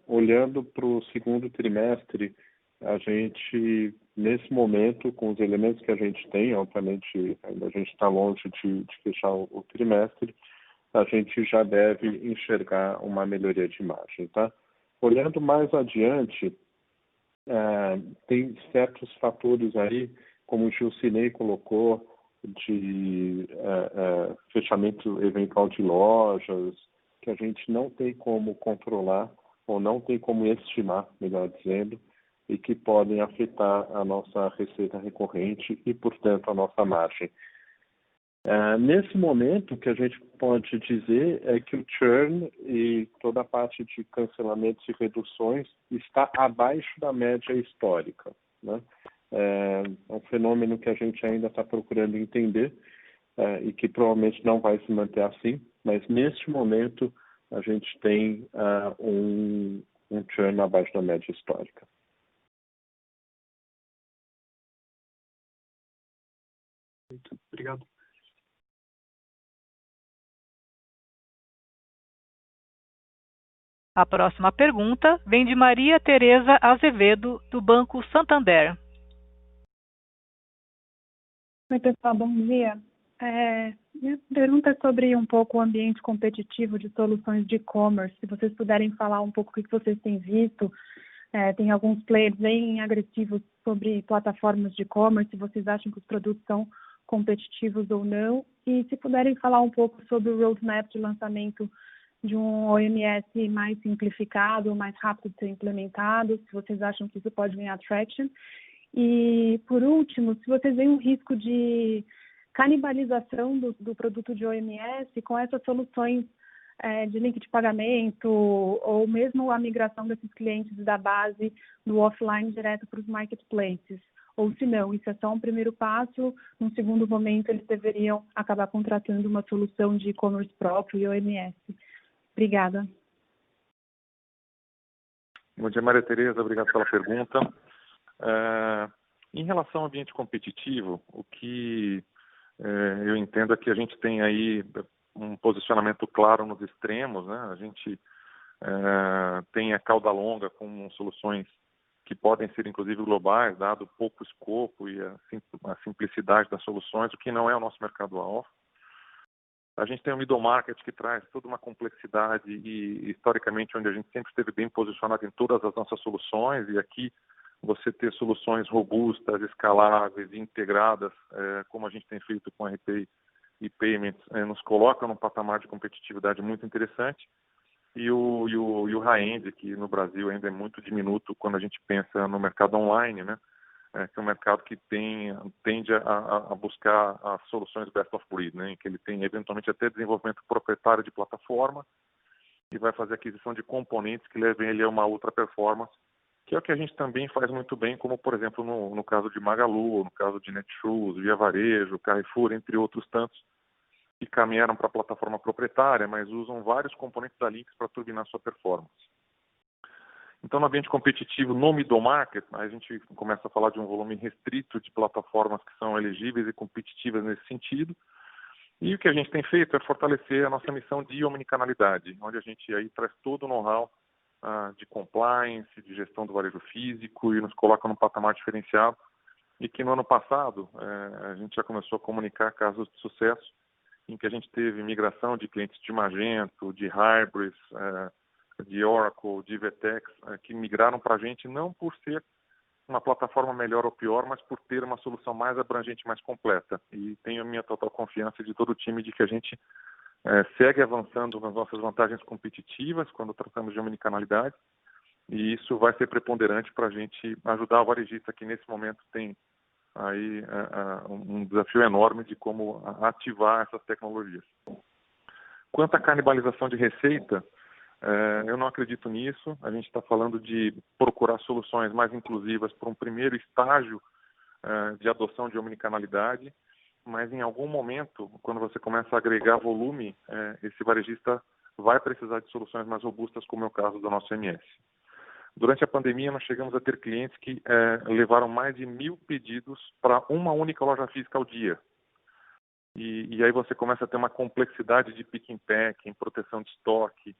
Olhando para o segundo trimestre, a gente, nesse momento, com os elementos que a gente tem, obviamente ainda a gente está longe de fechar o trimestre, a gente já deve enxergar uma melhoria de margem, tá? Olhando mais adiante, tem certos fatores aí, como o Gilcinei colocou, de fechamento eventual de lojas, que a gente não tem como controlar, ou não tem como estimar, melhor dizendo, e que podem afetar a nossa receita recorrente e, portanto, a nossa margem. Nesse momento, o que a gente pode dizer é que o churn e toda a parte de cancelamentos e reduções está abaixo da média histórica, né? É um fenômeno que a gente ainda está procurando entender e que provavelmente não vai se manter assim, mas neste momento a gente tem um churn abaixo da média histórica. Muito obrigado. A próxima pergunta vem de Maria Tereza Azevedo, do Banco Santander. Oi, pessoal, bom dia. Minha pergunta é sobre um pouco o ambiente competitivo de soluções de e-commerce. Se vocês puderem falar um pouco o que vocês têm visto. Tem alguns players bem agressivos sobre plataformas de e-commerce, se vocês acham que os produtos são competitivos ou não. E se puderem falar um pouco sobre o roadmap de lançamento de um OMS mais simplificado, mais rápido de ser implementado, se vocês acham que isso pode ganhar traction. E, por último, se vocês veem um risco de canibalização do produto de OMS com essas soluções de link de pagamento ou mesmo a migração desses clientes da base do offline direto para os marketplaces. Ou se não, isso é só um primeiro passo, num segundo momento eles deveriam acabar contratando uma solução de e-commerce próprio e OMS. Obrigada. Bom dia, Maria Tereza, obrigado pela pergunta. Em relação ao ambiente competitivo, o que eu entendo é que a gente tem aí um posicionamento claro nos extremos, né? A gente tem a cauda longa com soluções que podem ser inclusive globais, dado pouco escopo e a simplicidade das soluções, o que não é o nosso mercado-alvo. A gente tem o middle market que traz toda uma complexidade e historicamente onde a gente sempre esteve bem posicionado em todas as nossas soluções, e aqui você ter soluções robustas, escaláveis e integradas, como a gente tem feito com RP e Payments, nos coloca num patamar de competitividade muito interessante. E o high-end, que no Brasil ainda é muito diminuto quando a gente pensa no mercado online, né? Que é um mercado que tende a buscar as soluções best of breed, né? Que ele tem eventualmente até desenvolvimento proprietário de plataforma e vai fazer aquisição de componentes que levem ele a uma outra performance, que é o que a gente também faz muito bem, como por exemplo no caso de Magalu, no caso de Netshoes, Via Varejo, Carrefour, entre outros tantos, que caminharam para a plataforma proprietária, mas usam vários componentes da Linx para turbinar sua performance. Então, no ambiente competitivo, no middle market, a gente começa a falar de um volume restrito de plataformas que são elegíveis e competitivas nesse sentido. E o que a gente tem feito é fortalecer a nossa missão de omnicanalidade, onde a gente aí traz todo o know-how de compliance, de gestão do varejo físico e nos coloca num patamar diferenciado. E que no ano passado a gente já começou a comunicar casos de sucesso em que a gente teve migração de clientes de Magento, de Hybris, de Oracle, de Vetex, que migraram para a gente não por ser uma plataforma melhor ou pior, mas por ter uma solução mais abrangente, mais completa. E tenho a minha total confiança de todo o time de que a gente segue avançando nas nossas vantagens competitivas quando tratamos de omnicanalidade, e isso vai ser preponderante para a gente ajudar o varejista que nesse momento tem aí um desafio enorme de como ativar essas tecnologias. Quanto à canibalização de receita, eu não acredito nisso. A gente está falando de procurar soluções mais inclusivas para um primeiro estágio de adoção de omnicanalidade, mas em algum momento, quando você começa a agregar volume, esse varejista vai precisar de soluções mais robustas, como é o caso do nosso MS. Durante a pandemia, nós chegamos a ter clientes que levaram mais de 1.000 pedidos para uma única loja física ao dia. E aí você começa a ter uma complexidade de pick and pack, proteção de estoque,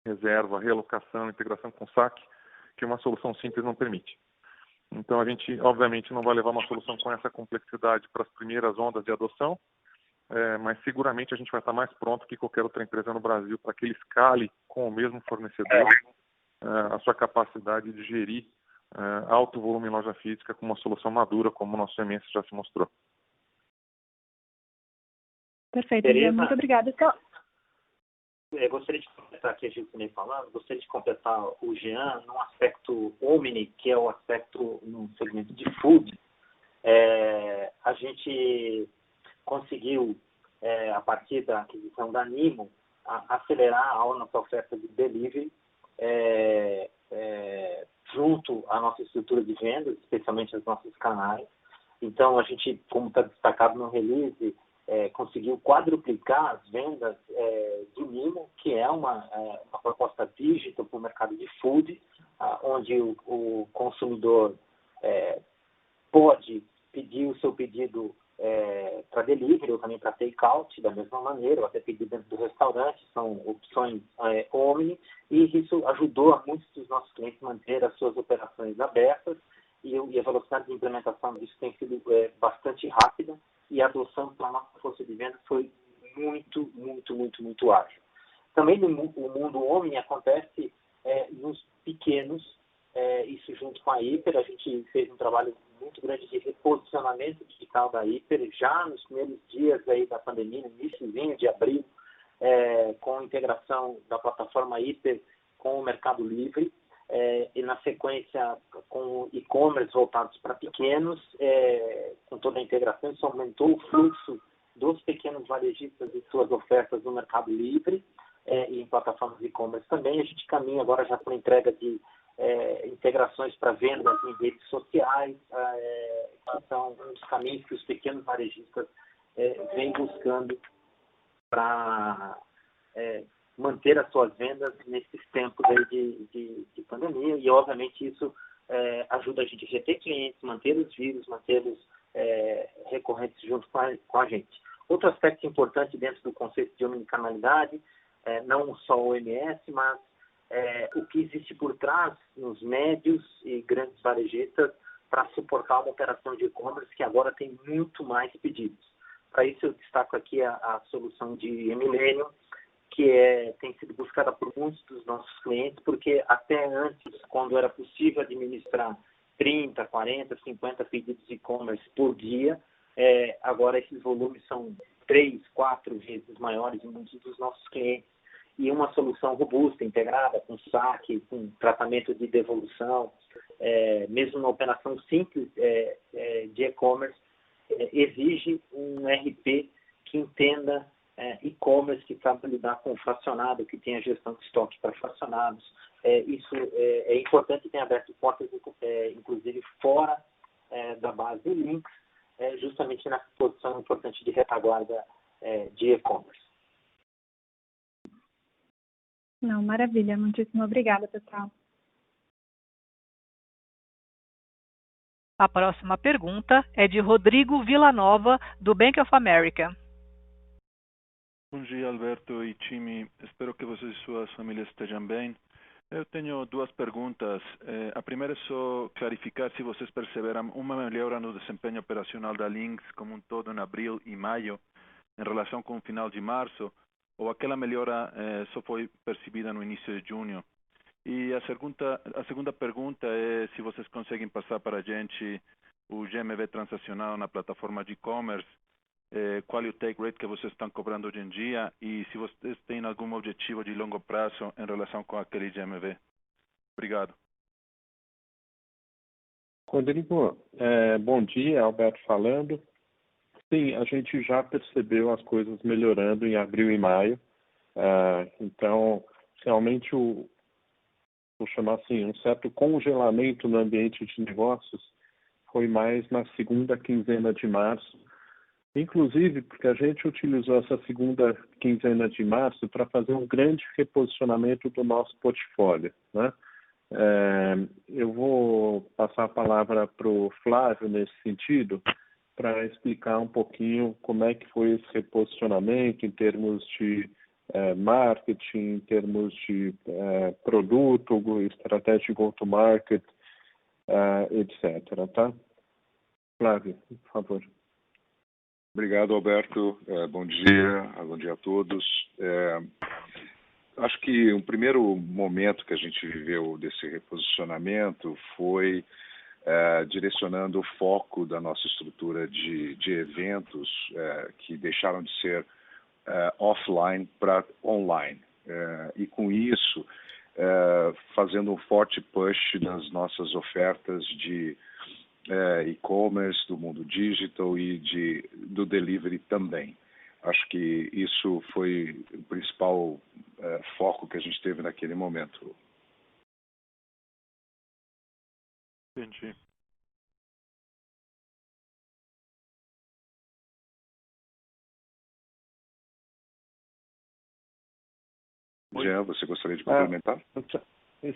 reserva, realocação, integração com saque, que uma solução simples não permite. Então, a gente, obviamente, não vai levar uma solução com essa complexidade para as primeiras ondas de adoção, mas seguramente a gente vai estar mais pronto que qualquer outra empresa no Brasil para que ele escale com o mesmo fornecedor a sua capacidade de gerir alto volume em loja física com uma solução madura, como o nosso MS já se mostrou. Perfeito, muito obrigada. Eu gostaria de completar aqui a Gilcinei falando, gostaria de completar o Jean num aspecto omni, que é o aspecto no segmento de food. A gente conseguiu a partir da aquisição da Nimo, a acelerar a nossa oferta de delivery junto à nossa estrutura de vendas, especialmente os nossos canais. Então, a gente, como está destacado no release, conseguiu quadruplicar as vendas do Nimo, que é uma proposta digital para o mercado de food, onde o consumidor pode pedir o seu pedido para delivery ou também para take-out, da mesma maneira, ou até pedir dentro do restaurante, são opções omni, e isso ajudou a muitos dos nossos clientes manter as suas operações abertas, e a velocidade de implementação disso tem sido bastante rápida, e a adoção pela nossa força de venda foi muito, muito, muito, muito ágil. Também o mundo omni acontece nos pequenos, isso junto com a Hiper, a gente fez um trabalho muito grande de reposicionamento digital da Hiper, já nos primeiros dias aí da pandemia, no iníciozinho de abril, com a integração da plataforma Hiper com o Mercado Livre, e na sequência com e-commerce voltados para pequenos, com toda a integração, isso aumentou o fluxo dos pequenos varejistas e suas ofertas no Mercado Livre e em plataformas de e-commerce também. A gente caminha agora já para entrega de integrações para vendas em redes sociais, que são um dos caminhos que os pequenos varejistas vêm buscando para manter as suas vendas nesses tempos aí de pandemia, e obviamente isso ajuda a gente a reter clientes, manter os vírus, mantê-los recorrentes junto com a gente. Outro aspecto importante dentro do conceito de omnicanalidade, não só o OMS, mas o que existe por trás nos médios e grandes varejistas para suportar uma operação de e-commerce que agora tem muito mais pedidos. Para isso eu destaco aqui a solução de Millennium, que tem sido buscada por muitos dos nossos clientes, porque até antes, quando era possível administrar 30, 40, 50 pedidos de e-commerce por dia, agora esses volumes são 3, 4 vezes maiores em muitos dos nossos clientes. E uma solução robusta, integrada, com saque, com tratamento de devolução, mesmo uma operação simples de e-commerce, exige um RP que entenda e-commerce, que sabe lidar com o fracionado, que tenha gestão de estoque para fracionados. Isso é importante, tem aberto portas, inclusive fora da base Links, justamente nessa posição importante de retaguarda de e-commerce. Não, maravilha. Muitíssimo obrigada, pessoal. A próxima pergunta é de Rodrigo Villanova, do Bank of America. Bom dia, Alberto e time. Espero que vocês e suas famílias estejam bem. Eu tenho duas perguntas. A primeira é só clarificar se vocês perceberam uma melhora no desempenho operacional da Links como um todo em abril e maio, em relação com o final de março, ou aquela melhora só foi percebida no início de junho? E a segunda pergunta é se vocês conseguem passar para a gente o GMV transacional na plataforma de e-commerce, qual é o take rate que vocês estão cobrando hoje em dia e se vocês têm algum objetivo de longo prazo em relação com aquele GMV. Obrigado. Rodrigo, bom dia, Alberto falando. Sim, a gente já percebeu as coisas melhorando em abril e maio. Então, realmente, vou chamar assim, um certo congelamento no ambiente de negócios foi mais na segunda quinzena de março. Inclusive, porque a gente utilizou essa segunda quinzena de março para fazer um grande reposicionamento do nosso portfólio, né? Eu vou passar a palavra para o Flávio nesse sentido, para explicar um pouquinho como é que foi esse reposicionamento em termos de marketing, em termos de produto, estratégia de go-to-market, etc. Tá? Flávio, por favor. Obrigado, Alberto. Bom dia a todos. Acho que um primeiro momento que a gente viveu desse reposicionamento foi direcionando o foco da nossa estrutura de eventos que deixaram de ser offline para online. E com isso, fazendo um forte push nas nossas ofertas de e-commerce, do mundo digital e do delivery também. Acho que isso foi o principal foco que a gente teve naquele momento. Entendi. Jean, você gostaria de complementar?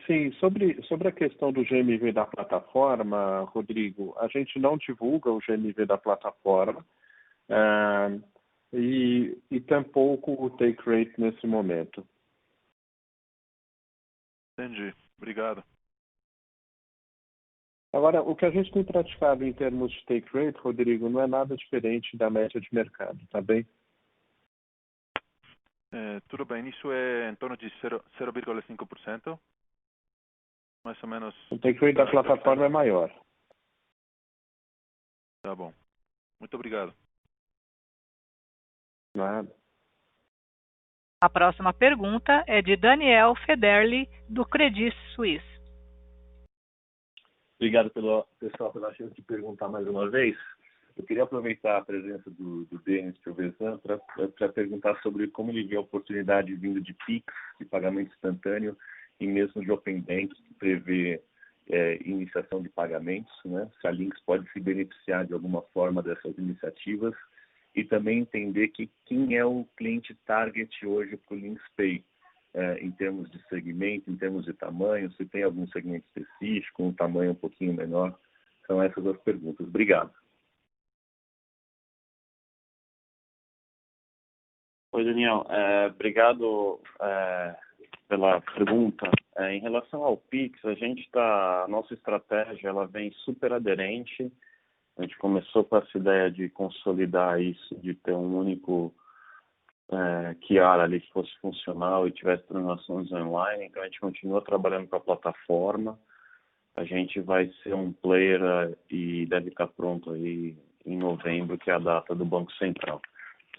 Sim, sobre a questão do GMV da plataforma, Rodrigo, a gente não divulga o GMV da plataforma e tampouco o take rate nesse momento. Entendi. Obrigado. Agora, o que a gente tem praticado em termos de take rate, Rodrigo, não é nada diferente da média de mercado, tá bem? Tudo bem. Isso é em torno de 0,5%? Mais ou menos. O take rate da plataforma é maior. Tá bom. Muito obrigado. Nada. A próxima pergunta é de Daniel Federli, do Credit Suisse. Obrigado, pessoal, pela chance de perguntar mais uma vez. Eu queria aproveitar a presença do Denis Piovesan para perguntar sobre como ele vê a oportunidade vindo de PIX, de pagamento instantâneo, e mesmo de Open Bank, que prevê iniciação de pagamentos, né? Se a Linx pode se beneficiar de alguma forma dessas iniciativas, e também entender quem é o cliente target hoje para o Linx Pay, em termos de segmento, em termos de tamanho, se tem algum segmento específico, um tamanho um pouquinho menor. São essas as perguntas. Obrigado. Oi, Daniel. Obrigado pela pergunta. Em relação ao Pix, a nossa estratégia ela vem super aderente. A gente começou com essa ideia de consolidar isso, de ter um único QR ali que fosse funcional e tivesse transações online. Então, a gente continua trabalhando com a plataforma. A gente vai ser um player e deve estar pronto aí em novembro, que é a data do Banco Central.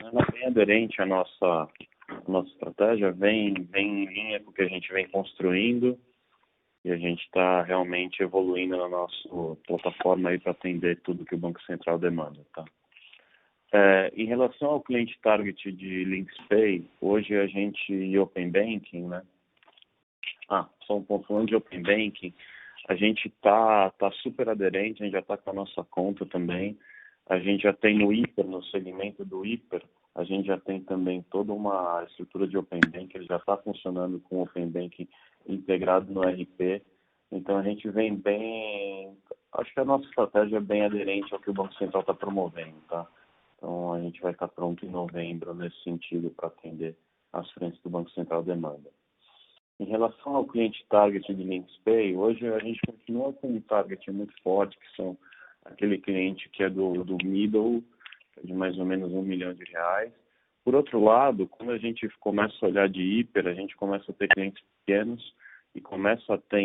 Ela vem aderente à nossa estratégia, vem em linha com o que a gente vem construindo, e a gente está realmente evoluindo na nossa plataforma aí para atender tudo que o Banco Central demanda, tá? Em relação ao cliente target de Linx Pay, hoje a gente, e Open Banking, né? Só um ponto, falando de Open Banking, a gente tá super aderente, a gente já está com a nossa conta também. A gente já tem no hiper, no segmento do hiper, a gente já tem também toda uma estrutura de Open Banking, ele já está funcionando com o Open Banking integrado no RP. Então, a gente vem bem... Acho que a nossa estratégia é bem aderente ao que o Banco Central está promovendo, tá? Então, a gente vai estar pronto em novembro nesse sentido para atender as frentes do Banco Central demanda. Em relação ao cliente target de Linx Pay, hoje a gente continua com um target muito forte, que são aquele cliente que é do middle, de mais ou menos R$1 milhão. Por outro lado, quando a gente começa a olhar de hiper, a gente começa a ter clientes pequenos e começa a ter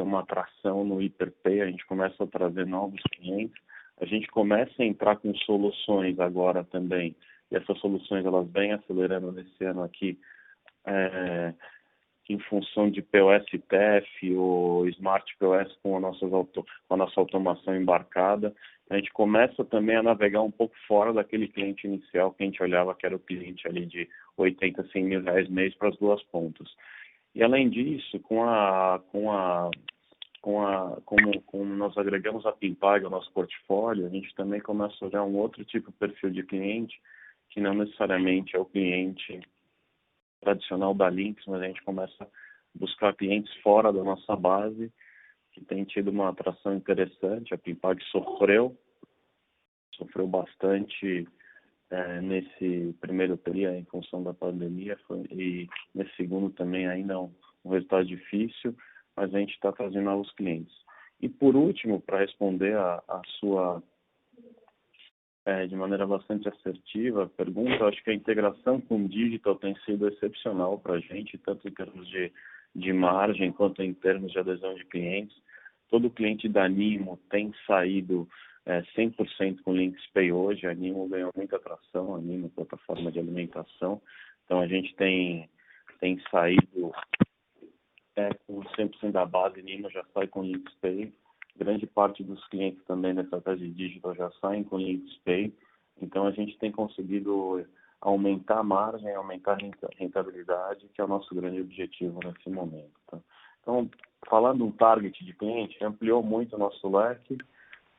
uma atração no HiperPay, a gente começa a trazer novos clientes, a gente começa a entrar com soluções agora também, e essas soluções elas vêm acelerando nesse ano aqui, em função de POS TEF ou Smart POS com a nossa automação embarcada. A gente começa também a navegar um pouco fora daquele cliente inicial que a gente olhava que era o cliente ali de 80, 100 mil reais mês para as duas pontas. E além disso, como nós agregamos a PinPag ao nosso portfólio, a gente também começa a olhar um outro tipo de perfil de cliente, que não necessariamente é o cliente tradicional da Linx, mas a gente começa a buscar clientes fora da nossa base, que tem tido uma atração interessante. A PinPag sofreu bastante nesse primeiro período em função da pandemia, e nesse segundo também ainda um resultado difícil, mas a gente está trazendo novos clientes. E por último, para responder a sua de maneira bastante assertiva a pergunta, acho que a integração com o digital tem sido excepcional para a gente, tanto em termos de margem quanto em termos de adesão de clientes. Todo cliente da Nimo tem saído 100% com Linx Pay hoje. A Nimo ganhou muita atração, a Nimo é plataforma de alimentação, então a gente tem saído com 100% da base. Nimo já sai com Linx Pay, grande parte dos clientes também da estratégia digital já saem com Links Pay, então a gente tem conseguido aumentar a margem, aumentar a rentabilidade, que é o nosso grande objetivo nesse momento. Tá? Então, falando um target de cliente, ampliou muito o nosso leque.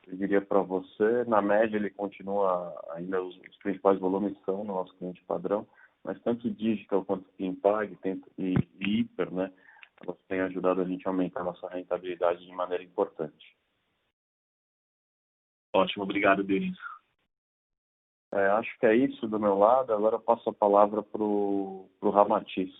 Eu diria para você, na média ele continua, ainda os principais volumes são no nosso cliente padrão, mas tanto digital quanto Pimpag e hiper, né, elas têm ajudado a gente a aumentar a nossa rentabilidade de maneira importante. Ótimo, obrigado, Denis. Acho que é isso do meu lado. Agora eu passo a palavra para o Ramatiz.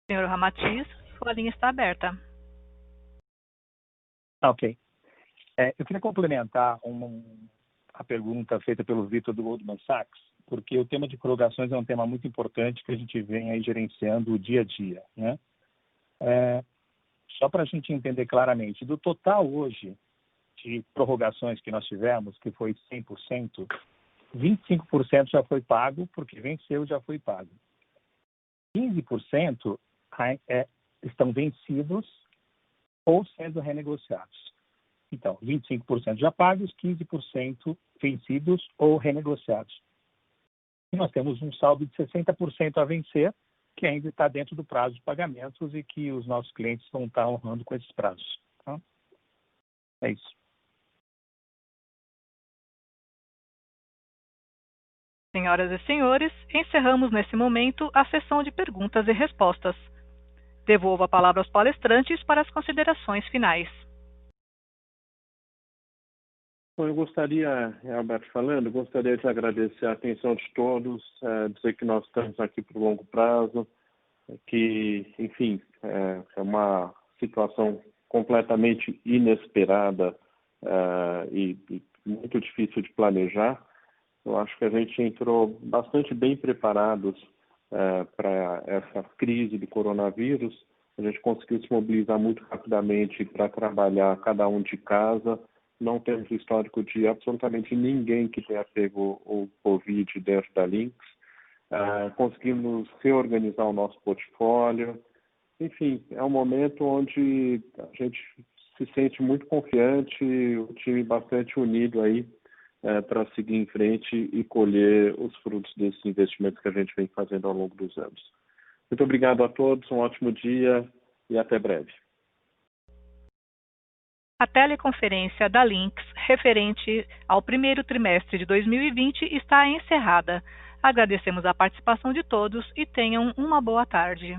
Senhor Ramatiz, sua linha está aberta. Ok. Eu queria complementar a pergunta feita pelo Vitor do Goldman Sachs, porque o tema de prorrogações é um tema muito importante que a gente vem aí gerenciando o dia a dia, né? Só para a gente entender claramente, do total hoje de prorrogações que nós tivemos, que foi 100%, 25% já foi pago, porque venceu, já foi pago. 15% estão vencidos ou sendo renegociados. Então, 25% já pagos, 15% vencidos ou renegociados. E nós temos um saldo de 60% a vencer, que ainda está dentro do prazo de pagamentos e que os nossos clientes vão estar honrando com esses prazos. Tá? É isso. Senhoras e senhores, encerramos nesse momento a sessão de perguntas e respostas. Devolvo a palavra aos palestrantes para as considerações finais. Bom, eu gostaria, Alberto falando, gostaria de agradecer a atenção de todos, dizer que nós estamos aqui por longo prazo, que, enfim, é uma situação completamente inesperada e muito difícil de planejar. Eu acho que a gente entrou bastante bem preparados para essa crise do coronavírus. A gente conseguiu se mobilizar muito rapidamente para trabalhar cada um de casa. Não temos histórico de absolutamente ninguém que tenha pego o Covid dentro da Links. Conseguimos reorganizar o nosso portfólio. Enfim, é um momento onde a gente se sente muito confiante, o time bastante unido aí para seguir em frente e colher os frutos desses investimentos que a gente vem fazendo ao longo dos anos. Muito obrigado a todos, um ótimo dia e até breve. A teleconferência da Links, referente ao primeiro trimestre de 2020, está encerrada. Agradecemos a participação de todos e tenham uma boa tarde.